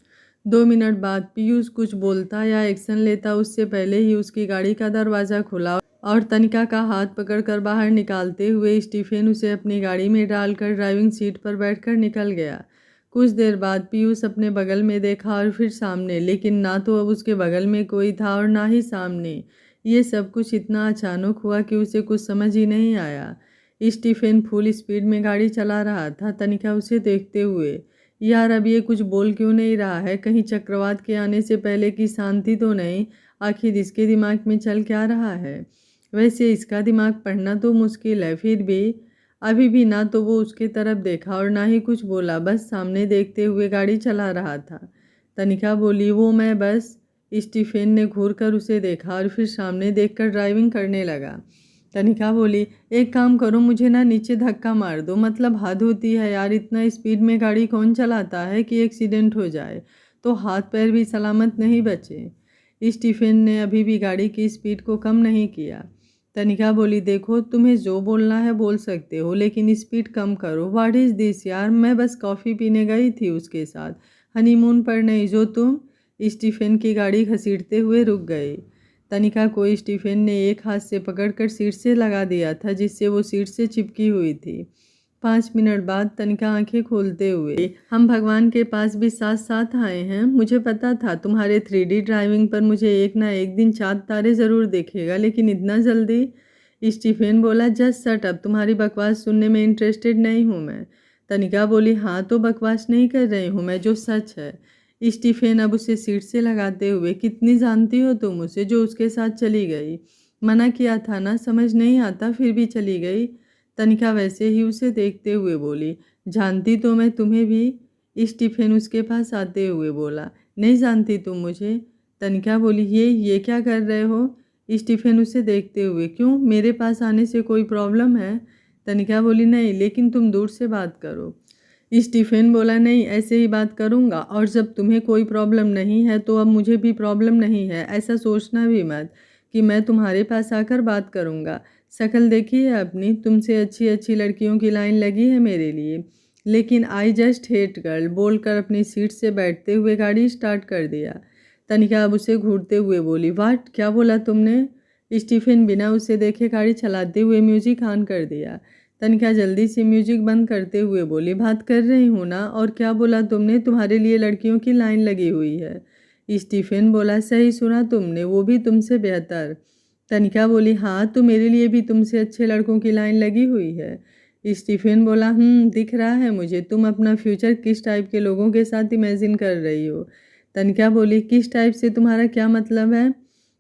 2 minute बाद पीयूष कुछ बोलता या एक्शन लेता उससे पहले ही उसकी गाड़ी का दरवाज़ा खुला और तनिका का हाथ पकड़कर बाहर निकालते हुए स्टीफन उसे अपनी गाड़ी में डालकर ड्राइविंग सीट पर बैठकर निकल गया। कुछ देर बाद पीयूष अपने बगल में देखा और फिर सामने, लेकिन ना तो अब उसके बगल में कोई था और ना ही सामने। ये सब कुछ इतना अचानक हुआ कि उसे कुछ समझ ही नहीं आया। स्टीफन फुल स्पीड में गाड़ी चला रहा था। तनिका उसे देखते हुए, यार अब ये कुछ बोल क्यों नहीं रहा है, कहीं चक्रवात के आने से पहले की शांति तो नहीं, आखिर इसके दिमाग में चल क्या रहा है? वैसे इसका दिमाग पढ़ना तो मुश्किल है, फिर भी अभी भी ना तो वो उसके तरफ देखा और ना ही कुछ बोला, बस सामने देखते हुए गाड़ी चला रहा था। तनिका बोली, वो मैं बस। स्टीफन ने घूर कर उसे देखा और फिर सामने देखकर ड्राइविंग करने लगा। तनिका बोली, एक काम करो, मुझे ना नीचे धक्का मार दो, मतलब हद होती है यार, इतना स्पीड में गाड़ी कौन चलाता है कि एक्सीडेंट हो जाए तो हाथ पैर भी सलामत नहीं बचे। स्टीफन ने अभी भी गाड़ी की स्पीड को कम नहीं किया। तनिका बोली, देखो तुम्हें जो बोलना है बोल सकते हो, लेकिन स्पीड कम करो। व्हाट इज़ दिस यार, मैं बस कॉफ़ी पीने गई थी उसके साथ, हनीमून पर नहीं जो तुम। स्टीफन की गाड़ी घसीटते हुए रुक गई। तनिका को स्टीफन ने एक हाथ से पकड़कर सीट से लगा दिया था जिससे वो सीट से चिपकी हुई थी। 5 मिनट बाद तनिका आंखें खोलते हुए, हम भगवान के पास भी साथ साथ आए हैं, मुझे पता था तुम्हारे 3D ड्राइविंग पर मुझे एक ना एक दिन चाँद तारे ज़रूर देखेगा, लेकिन इतना जल्दी? स्टीफन बोला, जस्ट शट अप, तुम्हारी बकवास सुनने में इंटरेस्टेड नहीं हूँ मैं। तनिका बोली, हाँ तो बकवास नहीं कर रही हूँ मैं, जो सच है। स्टीफन अब उसे सीट से लगाते हुए, कितनी जानती हो तुम उसे जो उसके साथ चली गई? मना किया था ना, समझ नहीं आता फिर भी चली गई। तनिका वैसे ही उसे देखते हुए बोली, जानती तो मैं तुम्हें भी। स्टीफन उसके पास आते हुए बोला, नहीं जानती तुम मुझे? तनिका बोली, ये क्या कर रहे हो? स्टीफन उसे देखते हुए, क्यों, मेरे पास आने से कोई प्रॉब्लम है? तनिका बोली, नहीं, लेकिन तुम दूर से बात करो। स्टीफन बोला, नहीं ऐसे ही बात करूँगा, और जब तुम्हें कोई प्रॉब्लम नहीं है तो अब मुझे भी प्रॉब्लम नहीं है, ऐसा सोचना भी मत कि मैं तुम्हारे पास आकर बात करूँगा। शक्ल देखी है अपनी, तुमसे अच्छी अच्छी लड़कियों की लाइन लगी है मेरे लिए, लेकिन आई जस्ट हेट गर्ल, बोलकर अपनी सीट से बैठते हुए गाड़ी स्टार्ट कर दिया। तनिका अब उसे घूरते हुए बोली, वाट, क्या बोला तुमने? स्टीफन बिना उसे देखे गाड़ी चलाते हुए म्यूजिक ऑन कर दिया। तनिका जल्दी से म्यूजिक बंद करते हुए बोली, बात कर रही हूँ ना, और क्या बोला तुमने, तुम्हारे लिए लड़कियों की लाइन लगी हुई है? स्टीफन बोला, सही सुना तुमने, वो भी तुमसे बेहतर। तनिका बोली, हाँ तो मेरे लिए भी तुमसे अच्छे लड़कों की लाइन लगी हुई है। स्टीफन बोला, दिख रहा है मुझे, तुम अपना फ्यूचर किस टाइप के लोगों के साथ इमेजिन कर रही हो। तनिका बोली, किस टाइप से तुम्हारा क्या मतलब है।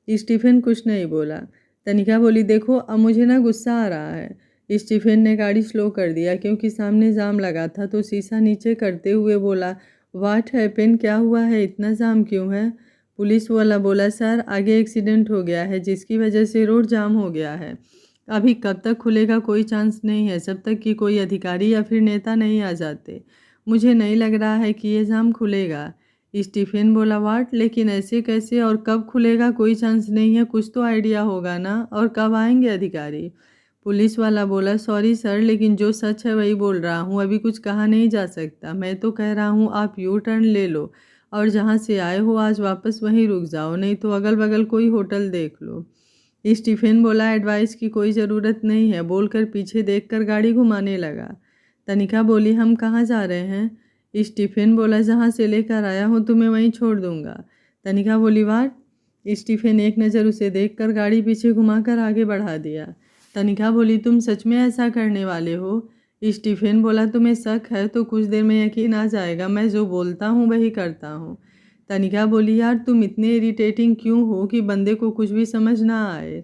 स्टीफन कुछ नहीं बोला। तनिका बोली, देखो अब मुझे ना गुस्सा आ रहा है। स्टीफन ने गाड़ी स्लो कर दिया क्योंकि सामने जाम लगा था, तो शीशा नीचे करते हुए बोला, व्हाट हैपेन, क्या हुआ है, इतना जाम क्यों है। पुलिस वाला बोला, सर आगे एक्सीडेंट हो गया है जिसकी वजह से रोड जाम हो गया है। अभी कब तक खुलेगा कोई चांस नहीं है, जब तक कि कोई अधिकारी या फिर नेता नहीं आ जाते। मुझे नहीं लग रहा है कि ये जाम खुलेगा। स्टीफन बोला, वाट, लेकिन ऐसे कैसे और कब खुलेगा, कोई चांस नहीं है, कुछ तो आइडिया होगा ना, और कब आएंगे अधिकारी। पुलिस वाला बोला, सॉरी सर, लेकिन जो सच है वही बोल रहा हूँ, अभी कुछ कहा नहीं जा सकता। मैं तो कह रहा हूँ आप यू टर्न ले लो और जहाँ से आए हो आज वापस वहीं रुक जाओ, नहीं तो अगल बगल कोई होटल देख लो। स्टीफन बोला, एडवाइस की कोई ज़रूरत नहीं है, बोलकर पीछे देखकर गाड़ी घुमाने लगा। तनिका बोली, हम कहाँ जा रहे हैं। स्टीफन बोला, जहाँ से लेकर आया हूँ तुम्हें वहीं छोड़ दूँगा। तनिका बोली, वाट। स्टीफन एक नज़र उसे देखकर गाड़ी पीछे घुमाकर आगे बढ़ा दिया। तनिका बोली, तुम सच में ऐसा करने वाले हो। स्टीफन बोला, तुम्हें शक है तो कुछ देर में यकीन आ जाएगा, मैं जो बोलता हूँ वही करता हूँ। तनिका बोली, यार तुम इतने इरिटेटिंग क्यों हो कि बंदे को कुछ भी समझ ना आए।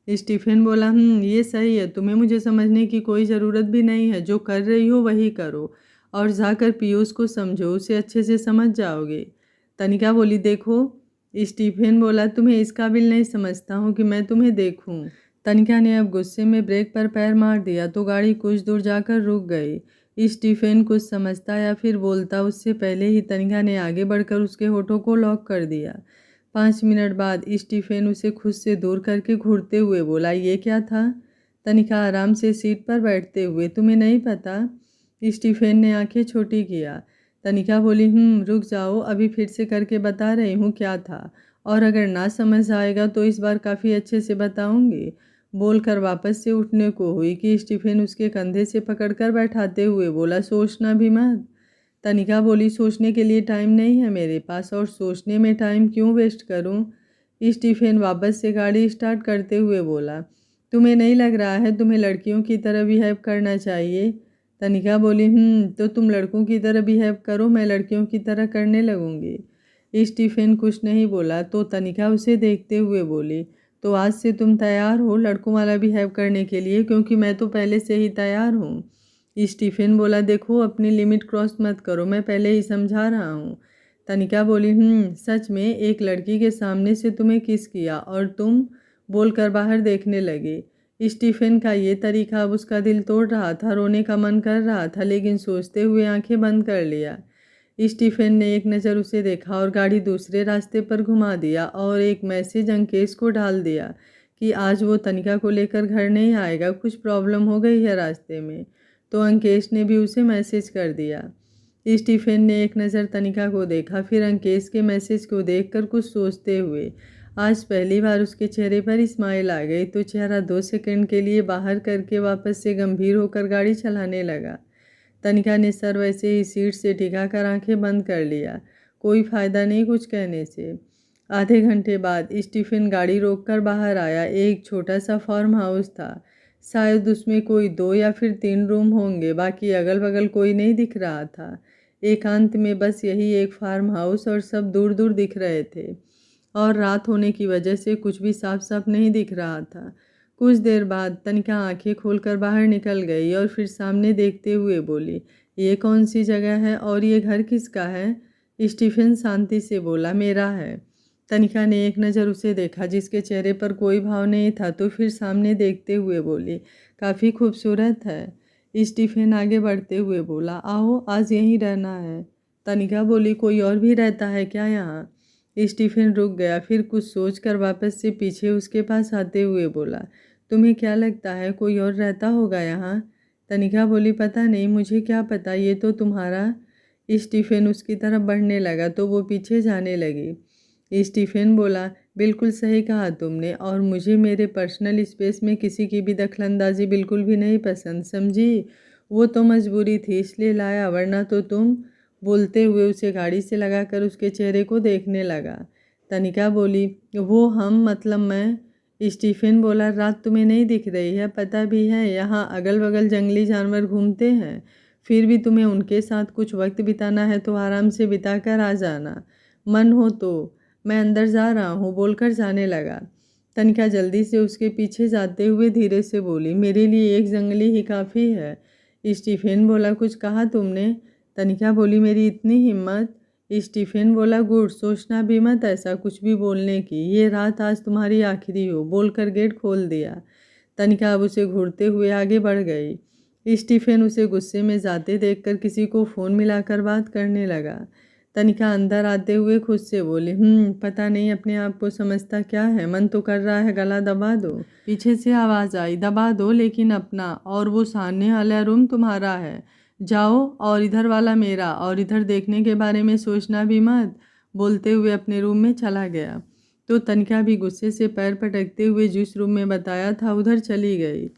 स्टीफन बोला, ये सही है, तुम्हें मुझे समझने की कोई ज़रूरत भी नहीं है, जो कर रही हो वही करो और जाकर पीयूष को समझो, उसे अच्छे से समझ जाओगे। तनिका बोली, देखो। स्टीफन बोला, तुम्हें इस काबिल नहीं समझता हूँ कि मैं तुम्हें देखूँ। तनिका ने अब गुस्से में ब्रेक पर पैर मार दिया तो गाड़ी कुछ दूर जाकर रुक गई। स्टीफन कुछ समझता या फिर बोलता उससे पहले ही तनिका ने आगे बढ़कर उसके होठों को लॉक कर दिया। 5 मिनट बाद स्टीफन उसे खुद से दूर करके घूरते हुए बोला, ये क्या था। तनिका आराम से सीट पर बैठते हुए, तुम्हें नहीं पता। स्टीफन ने आंखें छोटी किया। तनिका बोली, रुक जाओ, अभी फिर से करके बता रही हूँ क्या था, और अगर ना समझ आएगा तो इस बार काफ़ी अच्छे से बताऊंगी। बोलकर वापस से उठने को हुई कि स्टीफन उसके कंधे से पकड़कर बैठाते हुए बोला, सोचना भी मत। तनिका बोली, सोचने के लिए टाइम नहीं है मेरे पास, और सोचने में टाइम क्यों वेस्ट करूं। स्टीफन वापस से गाड़ी स्टार्ट करते हुए बोला, तुम्हें नहीं लग रहा है तुम्हें लड़कियों की तरह बिहेव करना चाहिए। तनिका बोली, तो तुम लड़कों की तरह बिहेव करो, मैं लड़कियों की तरह करने लगूंगी। स्टीफन कुछ नहीं बोला तो तनिका उसे देखते हुए बोली, तो आज से तुम तैयार हो लड़कों वाला बिहेव करने के लिए, क्योंकि मैं तो पहले से ही तैयार हूँ। स्टीफन बोला, देखो अपनी लिमिट क्रॉस मत करो, मैं पहले ही समझा रहा हूँ। तनिका बोली, सच में एक लड़की के सामने से तुम्हें किस किया और तुम, बोलकर बाहर देखने लगे। स्टीफन का ये तरीका अब उसका दिल तोड़ रहा था, रोने का मन कर रहा था, लेकिन सोचते हुए आंखें बंद कर लिया। स्टीफन ने एक नज़र उसे देखा और गाड़ी दूसरे रास्ते पर घुमा दिया और एक मैसेज अंकेश को डाल दिया कि आज वो तनिका को लेकर घर नहीं आएगा, कुछ प्रॉब्लम हो गई है रास्ते में। तो अंकेश ने भी उसे मैसेज कर दिया। स्टीफन ने एक नज़र तनिका को देखा, फिर अंकेश के मैसेज को देखकर कुछ सोचते हुए आज पहली बार उसके चेहरे पर स्माइल आ गई, तो चेहरा 2 सेकंड के लिए बाहर करके वापस से गंभीर होकर गाड़ी चलाने लगा। तनिका ने सर वैसे ही सीट से टिकाकर आंखें बंद कर लिया, कोई फ़ायदा नहीं कुछ कहने से। आधे घंटे बाद स्टीफन गाड़ी रोककर बाहर आया। एक छोटा सा फार्म हाउस था, शायद उसमें कोई 2 या फिर 3 रूम होंगे, बाकी अगल बगल कोई नहीं दिख रहा था। एकांत में बस यही एक फार्म हाउस और सब दूर दूर दिख रहे थे, और रात होने की वजह से कुछ भी साफ साफ नहीं दिख रहा था। कुछ देर बाद तनिका आंखें खोलकर बाहर निकल गई और फिर सामने देखते हुए बोली, ये कौन सी जगह है और ये घर किसका है। स्टीफन शांति से बोला, मेरा है। तनिका ने एक नज़र उसे देखा जिसके चेहरे पर कोई भाव नहीं था, तो फिर सामने देखते हुए बोली, काफ़ी खूबसूरत है। स्टीफन आगे बढ़ते हुए बोला, आओ आज यहीं रहना है। तनिका बोली, कोई और भी रहता है क्या यहाँ। स्टीफन रुक गया, फिर कुछ सोचकर वापस से पीछे उसके पास आते हुए बोला, तुम्हें क्या लगता है कोई और रहता होगा यहाँ। तनिका बोली, पता नहीं, मुझे क्या पता, ये तो तुम्हारा। स्टीफन उसकी तरफ बढ़ने लगा तो वो पीछे जाने लगी। स्टीफन बोला, बिल्कुल सही कहा तुमने, और मुझे मेरे पर्सनल स्पेस में किसी की भी दखलंदाजी बिल्कुल भी नहीं पसंद, समझी। वो तो मजबूरी थी इसलिए लाया, वरना तो तुम। बोलते हुए उसे गाड़ी से लगाकर उसके चेहरे को देखने लगा। तनिका बोली, वो हम मतलब मैं। स्टीफन बोला, रात तुम्हें नहीं दिख रही है? पता भी है यहाँ अगल बगल जंगली जानवर घूमते हैं, फिर भी तुम्हें उनके साथ कुछ वक्त बिताना है तो आराम से बिता कर आ जाना। मन हो तो मैं अंदर जा रहा हूँ, बोलकर जाने लगा। तनिका जल्दी से उसके पीछे जाते हुए धीरे से बोली, मेरे लिए एक जंगली ही काफ़ी है। स्टीफन बोला, कुछ कहा तुमने? तनिका बोली, मेरी इतनी हिम्मत। स्टीफन बोला, गुड, सोचना भी मत ऐसा कुछ भी बोलने की, ये रात आज तुम्हारी आखिरी हो, बोलकर गेट खोल दिया। तनिका अब उसे घूरते हुए आगे बढ़ गई। स्टीफन उसे गुस्से में जाते देखकर किसी को फ़ोन मिलाकर बात करने लगा। तनिका अंदर आते हुए खुद से बोली, पता नहीं अपने आप को समझता क्या है, मन तो कर रहा है गला दबा दो। पीछे से आवाज़ आई, दबा दो लेकिन अपना, और वो सामने वाला रूम तुम्हारा है, जाओ, और इधर वाला मेरा, और इधर देखने के बारे में सोचना भी मत। बोलते हुए अपने रूम में चला गया। तो तनिका भी गुस्से से पैर पटकते हुए जिस रूम में बताया था उधर चली गई।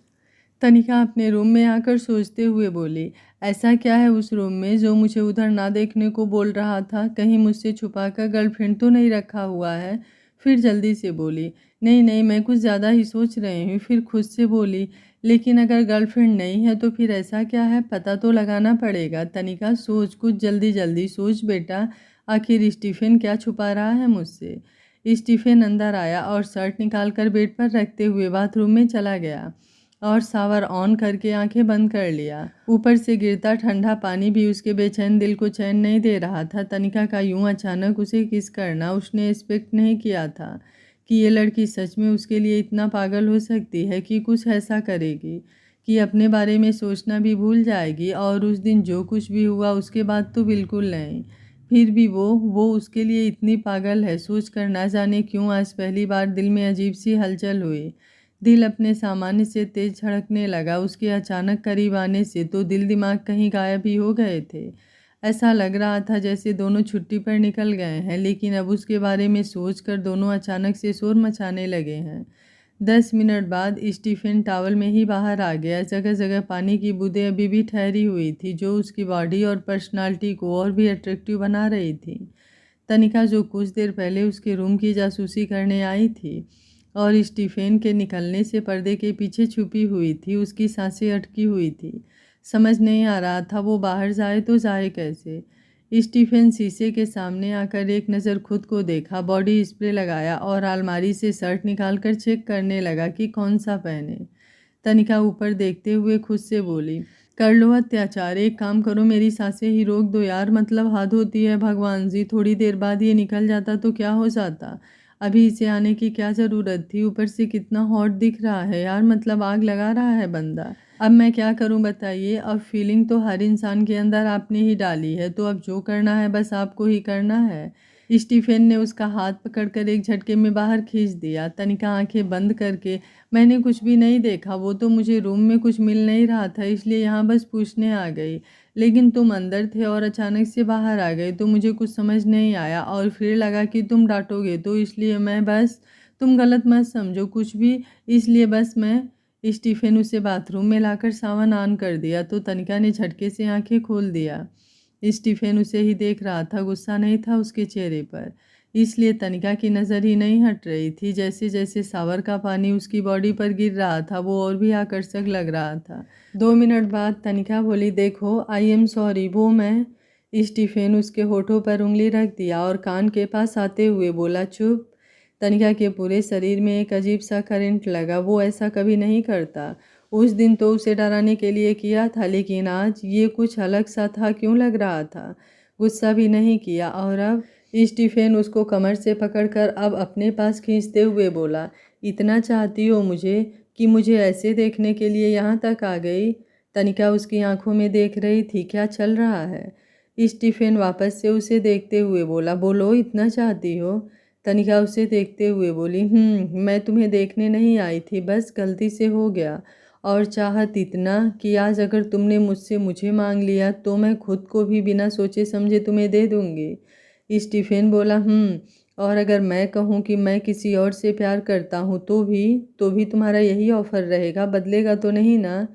तनिका अपने रूम में आकर सोचते हुए बोली, ऐसा क्या है उस रूम में जो मुझे उधर ना देखने को बोल रहा था? कहीं मुझसे छुपाकर गर्लफ्रेंड तो नहीं रखा हुआ है? फिर जल्दी से बोली, नहीं नहीं, मैं कुछ ज़्यादा ही सोच रही हूँ। फिर खुद से बोली, लेकिन अगर गर्लफ्रेंड नहीं है तो फिर ऐसा क्या है, पता तो लगाना पड़ेगा। तनिका सोच, कुछ जल्दी जल्दी सोच बेटा, आखिर स्टीफन क्या छुपा रहा है मुझसे। स्टीफन अंदर आया और शर्ट निकालकर बेड पर रखते हुए बाथरूम में चला गया और शावर ऑन करके आंखें बंद कर लिया। ऊपर से गिरता ठंडा पानी भी उसके बेचैन दिल को चैन नहीं दे रहा था। तनिका का यूं अचानक उसे किस करना उसने एक्सपेक्ट नहीं किया था कि ये लड़की सच में उसके लिए इतना पागल हो सकती है कि कुछ ऐसा करेगी कि अपने बारे में सोचना भी भूल जाएगी। और उस दिन जो कुछ भी हुआ उसके बाद तो बिल्कुल नहीं। फिर भी वो उसके लिए इतनी पागल है, सोच कर ना जाने क्यों आज पहली बार दिल में अजीब सी हलचल हुई। दिल अपने सामान्य से तेज धड़कने लगा। उसके अचानक करीब आने से तो दिल दिमाग कहीं गायब ही हो गए थे। ऐसा लग रहा था जैसे दोनों छुट्टी पर निकल गए हैं, लेकिन अब उसके बारे में सोचकर दोनों अचानक से शोर मचाने लगे हैं। 10 मिनट बाद स्टीफन टॉवल में ही बाहर आ गया। जगह जगह पानी की बूंदें अभी भी ठहरी हुई थी, जो उसकी बॉडी और पर्सनालिटी को और भी अट्रैक्टिव बना रही थी। तनिका, जो कुछ देर पहले उसके रूम की जासूसी करने आई थी और स्टीफन के निकलने से पर्दे के पीछे छुपी हुई थी, उसकी सांसें अटकी हुई थी। समझ नहीं आ रहा था वो बाहर जाए तो जाए कैसे। स्टीफन शीशे के सामने आकर एक नज़र खुद को देखा, बॉडी स्प्रे लगाया और अलमारी से शर्ट निकालकर चेक करने लगा कि कौन सा पहने। तनिका ऊपर देखते हुए खुद से बोली, कर लो अत्याचार, एक काम करो, मेरी सांसें ही रोक दो यार, मतलब हद होती है भगवान जी, थोड़ी देर बाद ये निकल जाता तो क्या हो जाता। अभी इसे आने की क्या ज़रूरत थी, ऊपर से कितना हॉट दिख रहा है यार, मतलब आग लगा रहा है बंदा। अब मैं क्या करूं बताइए, अब फीलिंग तो हर इंसान के अंदर आपने ही डाली है, तो अब जो करना है बस आपको ही करना है। स्टीफन ने उसका हाथ पकड़कर एक झटके में बाहर खींच दिया। तनिका आंखें बंद करके, मैंने कुछ भी नहीं देखा, वो तो मुझे रूम में कुछ मिल नहीं रहा था इसलिए यहाँ बस पूछने आ गई, लेकिन तुम अंदर थे और अचानक से बाहर आ गए तो मुझे कुछ समझ नहीं आया और फिर लगा कि तुम डांटोगे तो इसलिए मैं बस, तुम गलत मत समझो कुछ भी, इसलिए बस मैं। स्टीफन उसे बाथरूम में लाकर सावन ऑन कर दिया तो तनिका ने झटके से आंखें खोल दिया। स्टीफन उसे ही देख रहा था, गुस्सा नहीं था उसके चेहरे पर, इसलिए तनिका की नज़र ही नहीं हट रही थी। जैसे जैसे सावर का पानी उसकी बॉडी पर गिर रहा था वो और भी आकर्षक लग रहा था। 2 मिनट बाद तनिका बोली, देखो आई एम सॉरी, वो मैं। स्टीफन उसके होठों पर उंगली रख दिया और कान के पास आते हुए बोला, चुप। तनिका के पूरे शरीर में एक अजीब सा करंट लगा, वो ऐसा कभी नहीं करता। उस दिन तो उसे डराने के लिए किया था, लेकिन आज ये कुछ अलग सा था, क्यों लग रहा था। गुस्सा भी नहीं किया। और अब स्टीफन उसको कमर से पकड़कर अब अपने पास खींचते हुए बोला, इतना चाहती हो मुझे कि मुझे ऐसे देखने के लिए यहाँ तक आ गई। तनिका उसकी आंखों में देख रही थी, क्या चल रहा है। स्टीफन वापस से उसे देखते हुए बोला, बोलो, इतना चाहती हो। तनिका उसे देखते हुए बोली, मैं तुम्हें देखने नहीं आई थी, बस गलती से हो गया। और चाहत इतना कि आज अगर तुमने मुझसे मुझे मांग लिया तो मैं खुद को भी बिना सोचे समझे तुम्हें दे दूंगी। स्टीफन बोला, और अगर मैं कहूँ कि मैं किसी और से प्यार करता हूँ तो भी तुम्हारा यही ऑफर रहेगा, बदलेगा तो नहीं ना।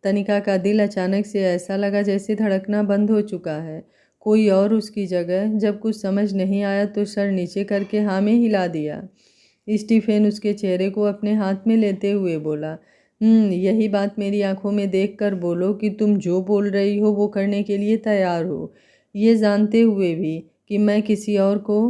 तनिका का दिल अचानक से ऐसा लगा जैसे धड़कना बंद हो चुका है। कोई और उसकी जगह। जब कुछ समझ नहीं आया तो सर नीचे करके हाँ में हिला दिया। स्टीफेन उसके चेहरे को अपने हाथ में लेते हुए बोला, यही बात मेरी आंखों में देखकर बोलो कि तुम जो बोल रही हो वो करने के लिए तैयार हो, ये जानते हुए भी कि मैं किसी और को।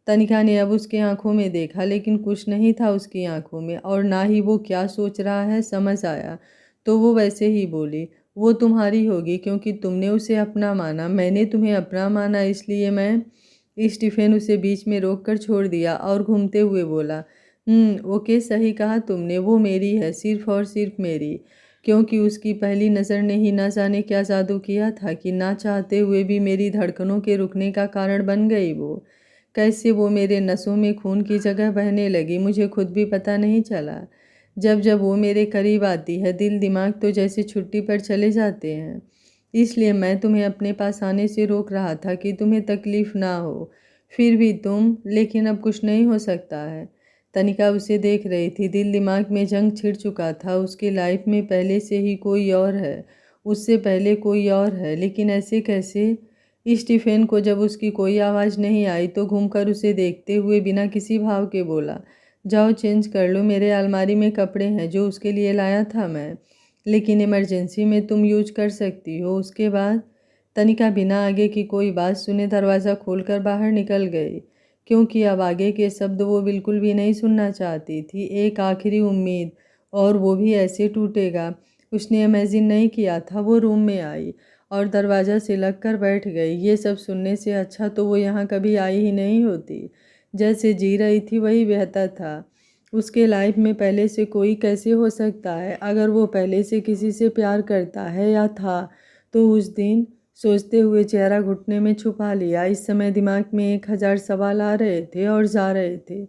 तनिका ने अब उसके आंखों में देखा, लेकिन कुछ नहीं था उसकी आंखों में, और ना ही वो क्या सोच रहा है समझ आया। तो वो वैसे ही बोली, वो तुम्हारी होगी क्योंकि तुमने उसे अपना माना, मैंने तुम्हें अपना माना, इसलिए मैं। स्टीफेन उसे बीच में रोक कर छोड़ दिया और घूमते हुए बोला, ओके, सही कहा तुमने, वो मेरी है, सिर्फ और सिर्फ मेरी। क्योंकि उसकी पहली नज़र ने ही ना जाने क्या जादू किया था कि ना चाहते हुए भी मेरी धड़कनों के रुकने का कारण बन गई वो। कैसे वो मेरे नसों में खून की जगह बहने लगी मुझे खुद भी पता नहीं चला। जब जब वो मेरे करीब आती है दिल दिमाग तो जैसे छुट्टी पर चले जाते हैं। इसलिए मैं तुम्हें अपने पास आने से रोक रहा था कि तुम्हें तकलीफ़ ना हो। फिर भी तुम, लेकिन अब कुछ नहीं हो सकता है। तनिका उसे देख रही थी, दिल दिमाग में जंग छिड़ चुका था। उसकी लाइफ में पहले से ही कोई और है, उससे पहले कोई और है, लेकिन ऐसे कैसे। स्टीफेन को जब उसकी कोई आवाज़ नहीं आई तो घूमकर उसे देखते हुए बिना किसी भाव के बोला, जाओ चेंज कर लो, मेरे अलमारी में कपड़े हैं जो उसके लिए लाया था मैं, लेकिन इमरजेंसी में तुम यूज कर सकती हो। उसके बाद तनिका बिना आगे की कोई बात सुने दरवाज़ा खोलकर बाहर निकल गई, क्योंकि अब आगे के शब्द वो बिल्कुल भी नहीं सुनना चाहती थी। एक आखिरी उम्मीद, और वो भी ऐसे टूटेगा, उसने इमेजिन नहीं किया था। वो रूम में आई और दरवाज़ा से लग कर बैठ गई। ये सब सुनने से अच्छा तो वो यहाँ कभी आई ही नहीं होती। जैसे जी रही थी वही बेहतर था। उसके लाइफ में पहले से कोई कैसे हो सकता है। अगर वो पहले से किसी से प्यार करता है या था तो उस दिन। सोचते हुए चेहरा घुटने में छुपा लिया। इस समय दिमाग में 1000 सवाल आ रहे थे और जा रहे थे,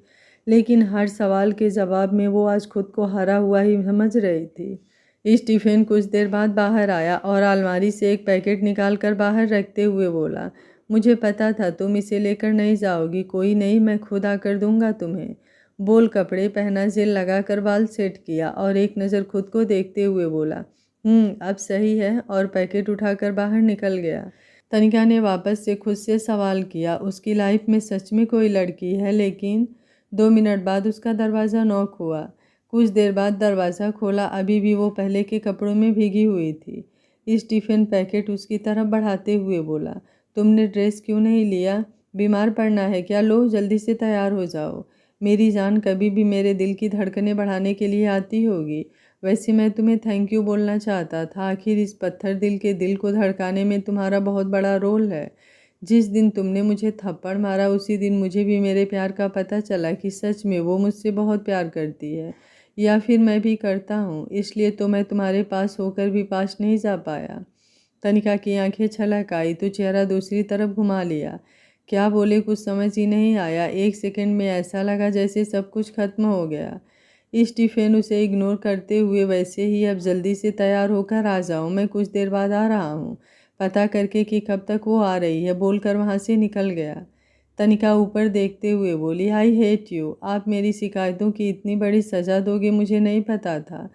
लेकिन हर सवाल के जवाब में वो आज खुद को हारा हुआ ही समझ रही थी। स्टीफेन कुछ देर बाद बाहर आया और अलमारी से एक पैकेट निकाल कर बाहर रखते हुए बोला, मुझे पता था तुम इसे लेकर नहीं जाओगी। कोई नहीं, मैं खुद आकर दूंगा तुम्हें। बोल कपड़े पहना, जेल लगाकर बाल सेट किया और एक नज़र खुद को देखते हुए बोला, अब सही है, और पैकेट उठाकर बाहर निकल गया। तनिका ने वापस से खुद से सवाल किया, उसकी लाइफ में सच में कोई लड़की है। लेकिन 2 मिनट बाद उसका दरवाज़ा नॉक हुआ। कुछ देर बाद दरवाज़ा खोला, अभी भी वो पहले के कपड़ों में भीगी हुई थी। स्टीफन पैकेट उसकी तरफ बढ़ाते हुए बोला, तुमने ड्रेस क्यों नहीं लिया? बीमार पड़ना है क्या? लो जल्दी से तैयार हो जाओ। मेरी जान कभी भी मेरे दिल की धड़कनें बढ़ाने के लिए आती होगी। वैसे मैं तुम्हें थैंक यू बोलना चाहता था। आखिर इस पत्थर दिल के दिल को धड़काने में तुम्हारा बहुत बड़ा रोल है। जिस दिन तुमने मुझे थप्पड़ मारा उसी दिन मुझे भी मेरे प्यार का पता चला कि सच में वो मुझसे बहुत प्यार करती है, या फिर मैं भी करता हूँ। इसलिए तो मैं तुम्हारे पास होकर भी पास नहीं जा पाया। तनिका की आंखें छलक आई तो चेहरा दूसरी तरफ घुमा लिया। क्या बोले कुछ समझ ही नहीं आया। 1 सेकंड में ऐसा लगा जैसे सब कुछ खत्म हो गया। स्टीफेन उसे इग्नोर करते हुए, वैसे ही अब जल्दी से तैयार होकर आ जाओ, मैं कुछ देर बाद आ रहा हूँ, पता करके कि कब तक वो आ रही है, बोलकर वहाँ से निकल गया। तनिका ऊपर देखते हुए बोली, आई हेट यू। आप मेरी शिकायतों की इतनी बड़ी सज़ा दोगे मुझे नहीं पता था।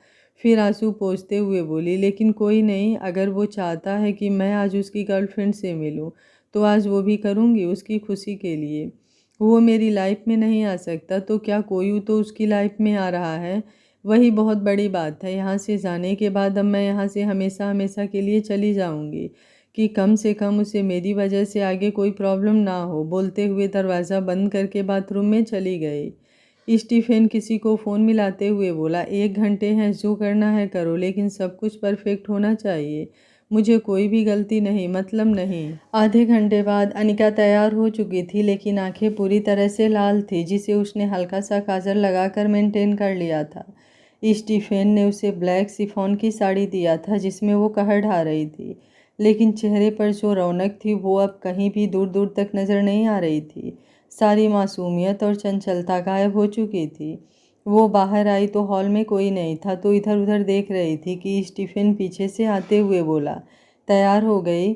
फिर आंसू पोंछते हुए बोली, लेकिन कोई नहीं, अगर वो चाहता है कि मैं आज उसकी गर्लफ्रेंड से मिलूं तो आज वो भी करूंगी, उसकी खुशी के लिए। वो मेरी लाइफ में नहीं आ सकता तो क्या कोई तो उसकी लाइफ में आ रहा है, वही बहुत बड़ी बात है। यहाँ से जाने के बाद अब मैं यहाँ से हमेशा हमेशा के लिए चली जाऊँगी, कि कम से कम उसे मेरी वजह से आगे कोई प्रॉब्लम ना हो। बोलते हुए दरवाज़ा बंद करके बाथरूम में चली गई। स्टीफेन किसी को फ़ोन मिलाते हुए बोला, 1 घंटे हैं, जो करना है करो, लेकिन सब कुछ परफेक्ट होना चाहिए, मुझे कोई भी गलती नहीं, मतलब नहीं। आधे घंटे बाद अनिका तैयार हो चुकी थी, लेकिन आंखें पूरी तरह से लाल थी, जिसे उसने हल्का सा काजल लगाकर मेंटेन कर लिया था। स्टीफेन ने उसे ब्लैक शिफॉन की साड़ी दिया था जिसमें वो कहर ढा रही थी, लेकिन चेहरे पर जो रौनक थी वो अब कहीं भी दूर दूर तक नज़र नहीं आ रही थी। सारी मासूमियत और चंचलता गायब हो चुकी थी। वो बाहर आई तो हॉल में कोई नहीं था, तो इधर उधर देख रही थी कि स्टीफन पीछे से आते हुए बोला, तैयार हो गई?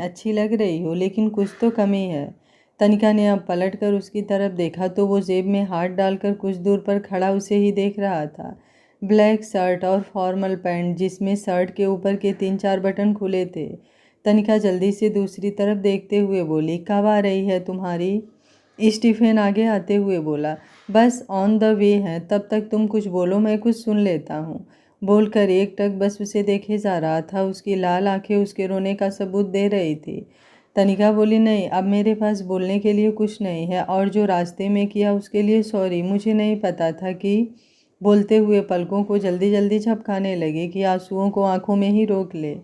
अच्छी लग रही हो, लेकिन कुछ तो कमी है। तनिका ने अब पलट कर उसकी तरफ देखा तो वो जेब में हाथ डालकर कुछ दूर पर खड़ा उसे ही देख रहा था। ब्लैक शर्ट और फॉर्मल पैंट, जिसमें शर्ट के ऊपर के 3-4 बटन खुले थे। तनिका जल्दी से दूसरी तरफ देखते हुए बोली, कब आ रही है तुम्हारी? स्टीफेन आगे आते हुए बोला, बस ऑन द वे है, तब तक तुम कुछ बोलो, मैं कुछ सुन लेता हूँ। बोलकर एकटक बस उसे देखे जा रहा था। उसकी लाल आंखें उसके रोने का सबूत दे रही थी। तनिका बोली, नहीं, अब मेरे पास बोलने के लिए कुछ नहीं है, और जो रास्ते में किया उसके लिए सॉरी। मुझे नहीं पता था कि बोलते हुए पलकों को जल्दी जल्दी झपकाने लगे कि आंसुओं को आंखों में ही रोक ले।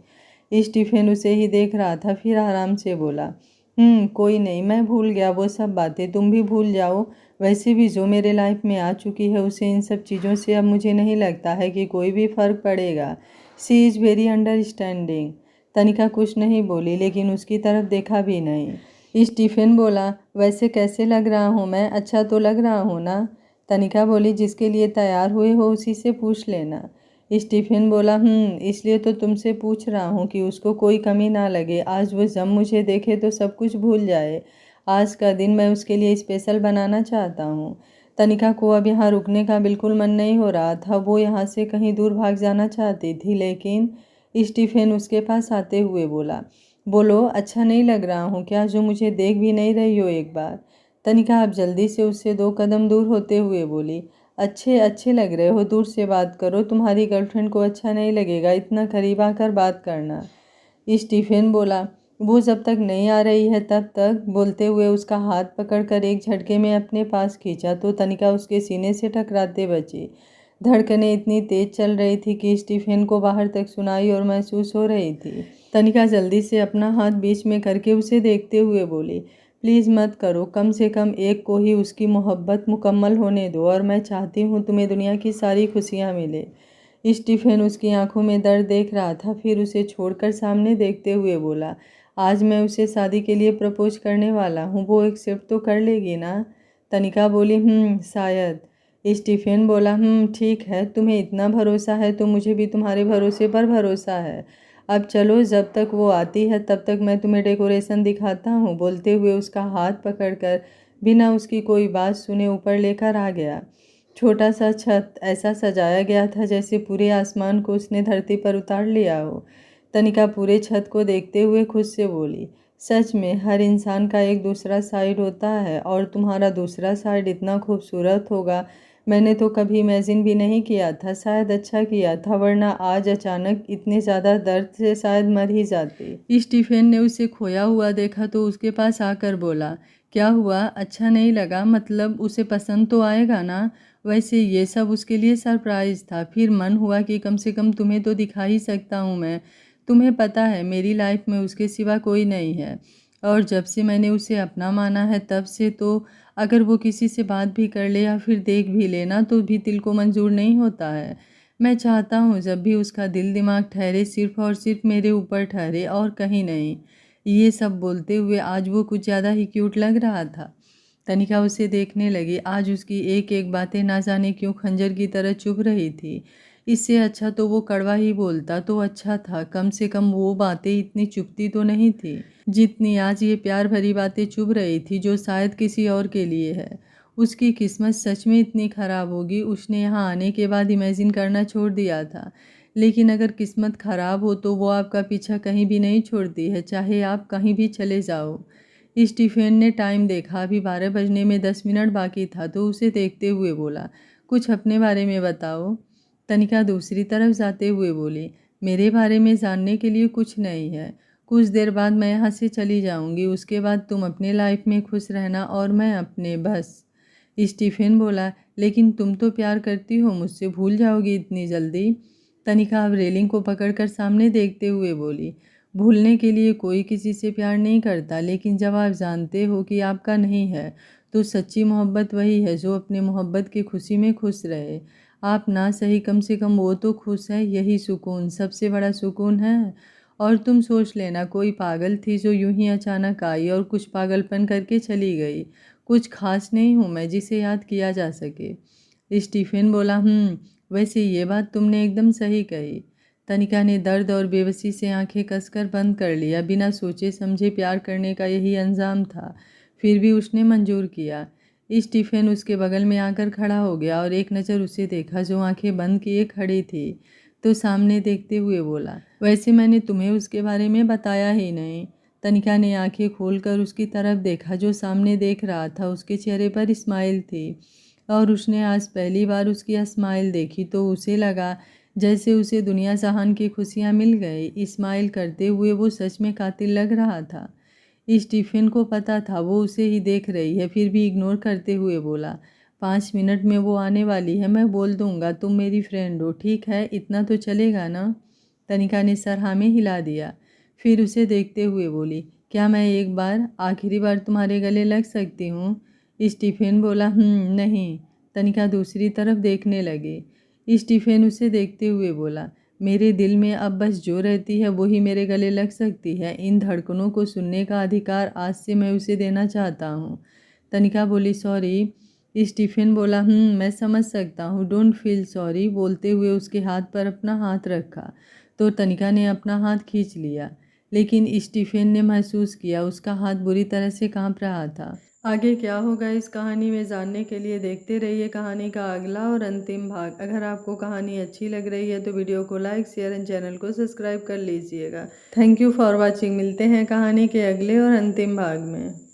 स्टीफेन उसे ही देख रहा था, फिर आराम से बोला, कोई नहीं, मैं भूल गया वो सब बातें, तुम भी भूल जाओ। वैसे भी जो मेरे लाइफ में आ चुकी है उसे इन सब चीज़ों से अब मुझे नहीं लगता है कि कोई भी फ़र्क पड़ेगा। सी इज़ वेरी अंडरस्टैंडिंग। तनिका कुछ नहीं बोली, लेकिन उसकी तरफ देखा भी नहीं। स्टीफेन बोला, वैसे कैसे लग रहा हूँ मैं? अच्छा तो लग रहा हूँ ना? तनिका बोली, जिसके लिए तैयार हुए हो उसी से पूछ लेना। स्टीफेन बोला, इसलिए तो तुमसे पूछ रहा हूँ कि उसको कोई कमी ना लगे। आज वो जब मुझे देखे तो सब कुछ भूल जाए। आज का दिन मैं उसके लिए स्पेशल बनाना चाहता हूँ। तनिका को अब यहाँ रुकने का बिल्कुल मन नहीं हो रहा था। वो यहाँ से कहीं दूर भाग जाना चाहती थी, लेकिन स्टीफेन उसके पास आते हुए बोला, बोलो, अच्छा नहीं लग रहा हूँ क्या, जो मुझे देख भी नहीं रही हो एक बार? तनिका अब जल्दी से उससे 2 कदम दूर होते हुए बोली, अच्छे अच्छे लग रहे हो, दूर से बात करो, तुम्हारी गर्लफ्रेंड को अच्छा नहीं लगेगा, इतना करीब आकर बात करना। स्टीफेन बोला, वो जब तक नहीं आ रही है तब तक। बोलते हुए उसका हाथ पकड़कर एक झटके में अपने पास खींचा तो तनिका उसके सीने से टकराते बची। धड़कनें इतनी तेज चल रही थी कि स्टीफेन को बाहर तक सुनाई और महसूस हो रही थी। तनिका जल्दी से अपना हाथ बीच में करके उसे देखते हुए बोली, प्लीज़ मत करो, कम से कम एक को ही उसकी मोहब्बत मुकम्मल होने दो, और मैं चाहती हूँ तुम्हें दुनिया की सारी खुशियाँ मिले। स्टीफेन उसकी आंखों में दर्द देख रहा था, फिर उसे छोड़कर सामने देखते हुए बोला, आज मैं उसे शादी के लिए प्रपोज करने वाला हूँ, वो एक्सेप्ट तो कर लेगी ना? तनिका बोली, शायद। स्टीफेन बोला, ठीक है, तुम्हें इतना भरोसा है तो मुझे भी तुम्हारे भरोसे पर भरोसा है। अब चलो, जब तक वो आती है तब तक मैं तुम्हें डेकोरेशन दिखाता हूँ। बोलते हुए उसका हाथ पकड़कर बिना उसकी कोई बात सुने ऊपर लेकर आ गया। छोटा सा छत ऐसा सजाया गया था जैसे पूरे आसमान को उसने धरती पर उतार लिया हो। तनिका पूरे छत को देखते हुए खुद से बोली, सच में हर इंसान का एक दूसरा साइड होता है, और तुम्हारा दूसरा साइड इतना खूबसूरत होगा, मैंने तो कभी इमेजिन भी नहीं किया था। शायद अच्छा किया था, वरना आज अचानक इतने ज़्यादा दर्द से शायद मर ही जाती। स्टीफेन ने उसे खोया हुआ देखा तो उसके पास आकर बोला, क्या हुआ, अच्छा नहीं लगा? मतलब उसे पसंद तो आएगा ना? वैसे ये सब उसके लिए सरप्राइज़ था। फिर मन हुआ कि कम से कम तुम्हें तो दिखा ही सकता हूँ मैं। तुम्हें पता है मेरी लाइफ में उसके सिवा कोई नहीं है, और जब से मैंने उसे अपना माना है तब से तो अगर वो किसी से बात भी कर ले या फिर देख भी लेना तो भी दिल को मंजूर नहीं होता है। मैं चाहता हूँ जब भी उसका दिल दिमाग ठहरे सिर्फ और सिर्फ मेरे ऊपर ठहरे और कहीं नहीं। ये सब बोलते हुए आज वो कुछ ज़्यादा ही क्यूट लग रहा था। तनिका उसे देखने लगी। आज उसकी एक एक बातें ना जाने क्यों खंजर की तरह चुभ रही थी। इससे अच्छा तो वो कड़वा ही बोलता तो अच्छा था, कम से कम वो बातें इतनी चुभती तो नहीं थी जितनी आज ये प्यार भरी बातें चुभ रही थी, जो शायद किसी और के लिए है। उसकी किस्मत सच में इतनी ख़राब होगी, उसने यहाँ आने के बाद इमेजिन करना छोड़ दिया था। लेकिन अगर किस्मत ख़राब हो तो वो आपका पीछा कहीं भी नहीं छोड़ती है, चाहे आप कहीं भी चले जाओ। स्टीफेन ने टाइम देखा, अभी 12 बजने में 10 मिनट बाकी था, तो उसे देखते हुए बोला, कुछ अपने बारे में बताओ। तनिका दूसरी तरफ जाते हुए बोली, मेरे बारे में जानने के लिए कुछ नहीं है। कुछ देर बाद मैं यहाँ से चली जाऊँगी, उसके बाद तुम अपने लाइफ में खुश रहना और मैं अपने, बस। स्टीफेन बोला, लेकिन तुम तो प्यार करती हो, मुझसे भूल जाओगी इतनी जल्दी? तनिका अब रेलिंग को पकड़कर सामने देखते हुए बोली, भूलने के लिए कोई किसी से प्यार नहीं करता, लेकिन जब आप जानते हो कि आपका नहीं है तो सच्ची मोहब्बत वही है जो अपने मोहब्बत की खुशी में खुश रहे। आप ना सही, कम से कम वो तो खुश है, यही सुकून सबसे बड़ा सुकून है। और तुम सोच लेना, कोई पागल थी जो यूं ही अचानक आई और कुछ पागलपन करके चली गई। कुछ खास नहीं हूँ मैं जिसे याद किया जा सके। स्टीफेन बोला, वैसे ये बात तुमने एकदम सही कही। तनिका ने दर्द और बेबसी से आंखें कसकर बंद कर लिया। बिना सोचे समझे प्यार करने का यही अंजाम था, फिर भी उसने मंजूर किया। स्टीफेन उसके बगल में आकर खड़ा हो गया और एक नज़र उसे देखा जो आंखें बंद किए खड़ी थी, तो सामने देखते हुए बोला, वैसे मैंने तुम्हें उसके बारे में बताया ही नहीं। तनिका ने आंखें खोलकर उसकी तरफ देखा जो सामने देख रहा था। उसके चेहरे पर स्माइल थी और उसने आज पहली बार उसकी स्माइल देखी तो उसे लगा जैसे उसे दुनिया जहान की खुशियाँ मिल गई। स्माइल करते हुए वो सच में कातिल लग रहा था। स्टीफन को पता था वो उसे ही देख रही है, फिर भी इग्नोर करते हुए बोला, 5 मिनट में वो आने वाली है, मैं बोल दूंगा तुम मेरी फ्रेंड हो, ठीक है, इतना तो चलेगा ना। तनिका ने सर हाँ में हिला दिया। फिर उसे देखते हुए बोली, क्या मैं एक बार आखिरी बार तुम्हारे गले लग सकती हूँ? स्टीफन बोला, नहीं। तनिका दूसरी तरफ देखने लगी। स्टीफन उसे देखते हुए बोला, मेरे दिल में अब बस जो रहती है वही मेरे गले लग सकती है। इन धड़कनों को सुनने का अधिकार आज से मैं उसे देना चाहता हूँ। तनिका बोली, सॉरी। स्टीफन बोला, मैं समझ सकता हूँ, डोंट फील सॉरी। बोलते हुए उसके हाथ पर अपना हाथ रखा तो तनिका ने अपना हाथ खींच लिया, लेकिन स्टीफन ने महसूस किया उसका हाथ बुरी तरह से कांप रहा था। आगे क्या होगा इस कहानी में जानने के लिए देखते रहिए कहानी का अगला और अंतिम भाग। अगर आपको कहानी अच्छी लग रही है तो वीडियो को लाइक, शेयर एंड चैनल को सब्सक्राइब कर लीजिएगा। Thank you for watching. मिलते हैं कहानी के अगले और अंतिम भाग में।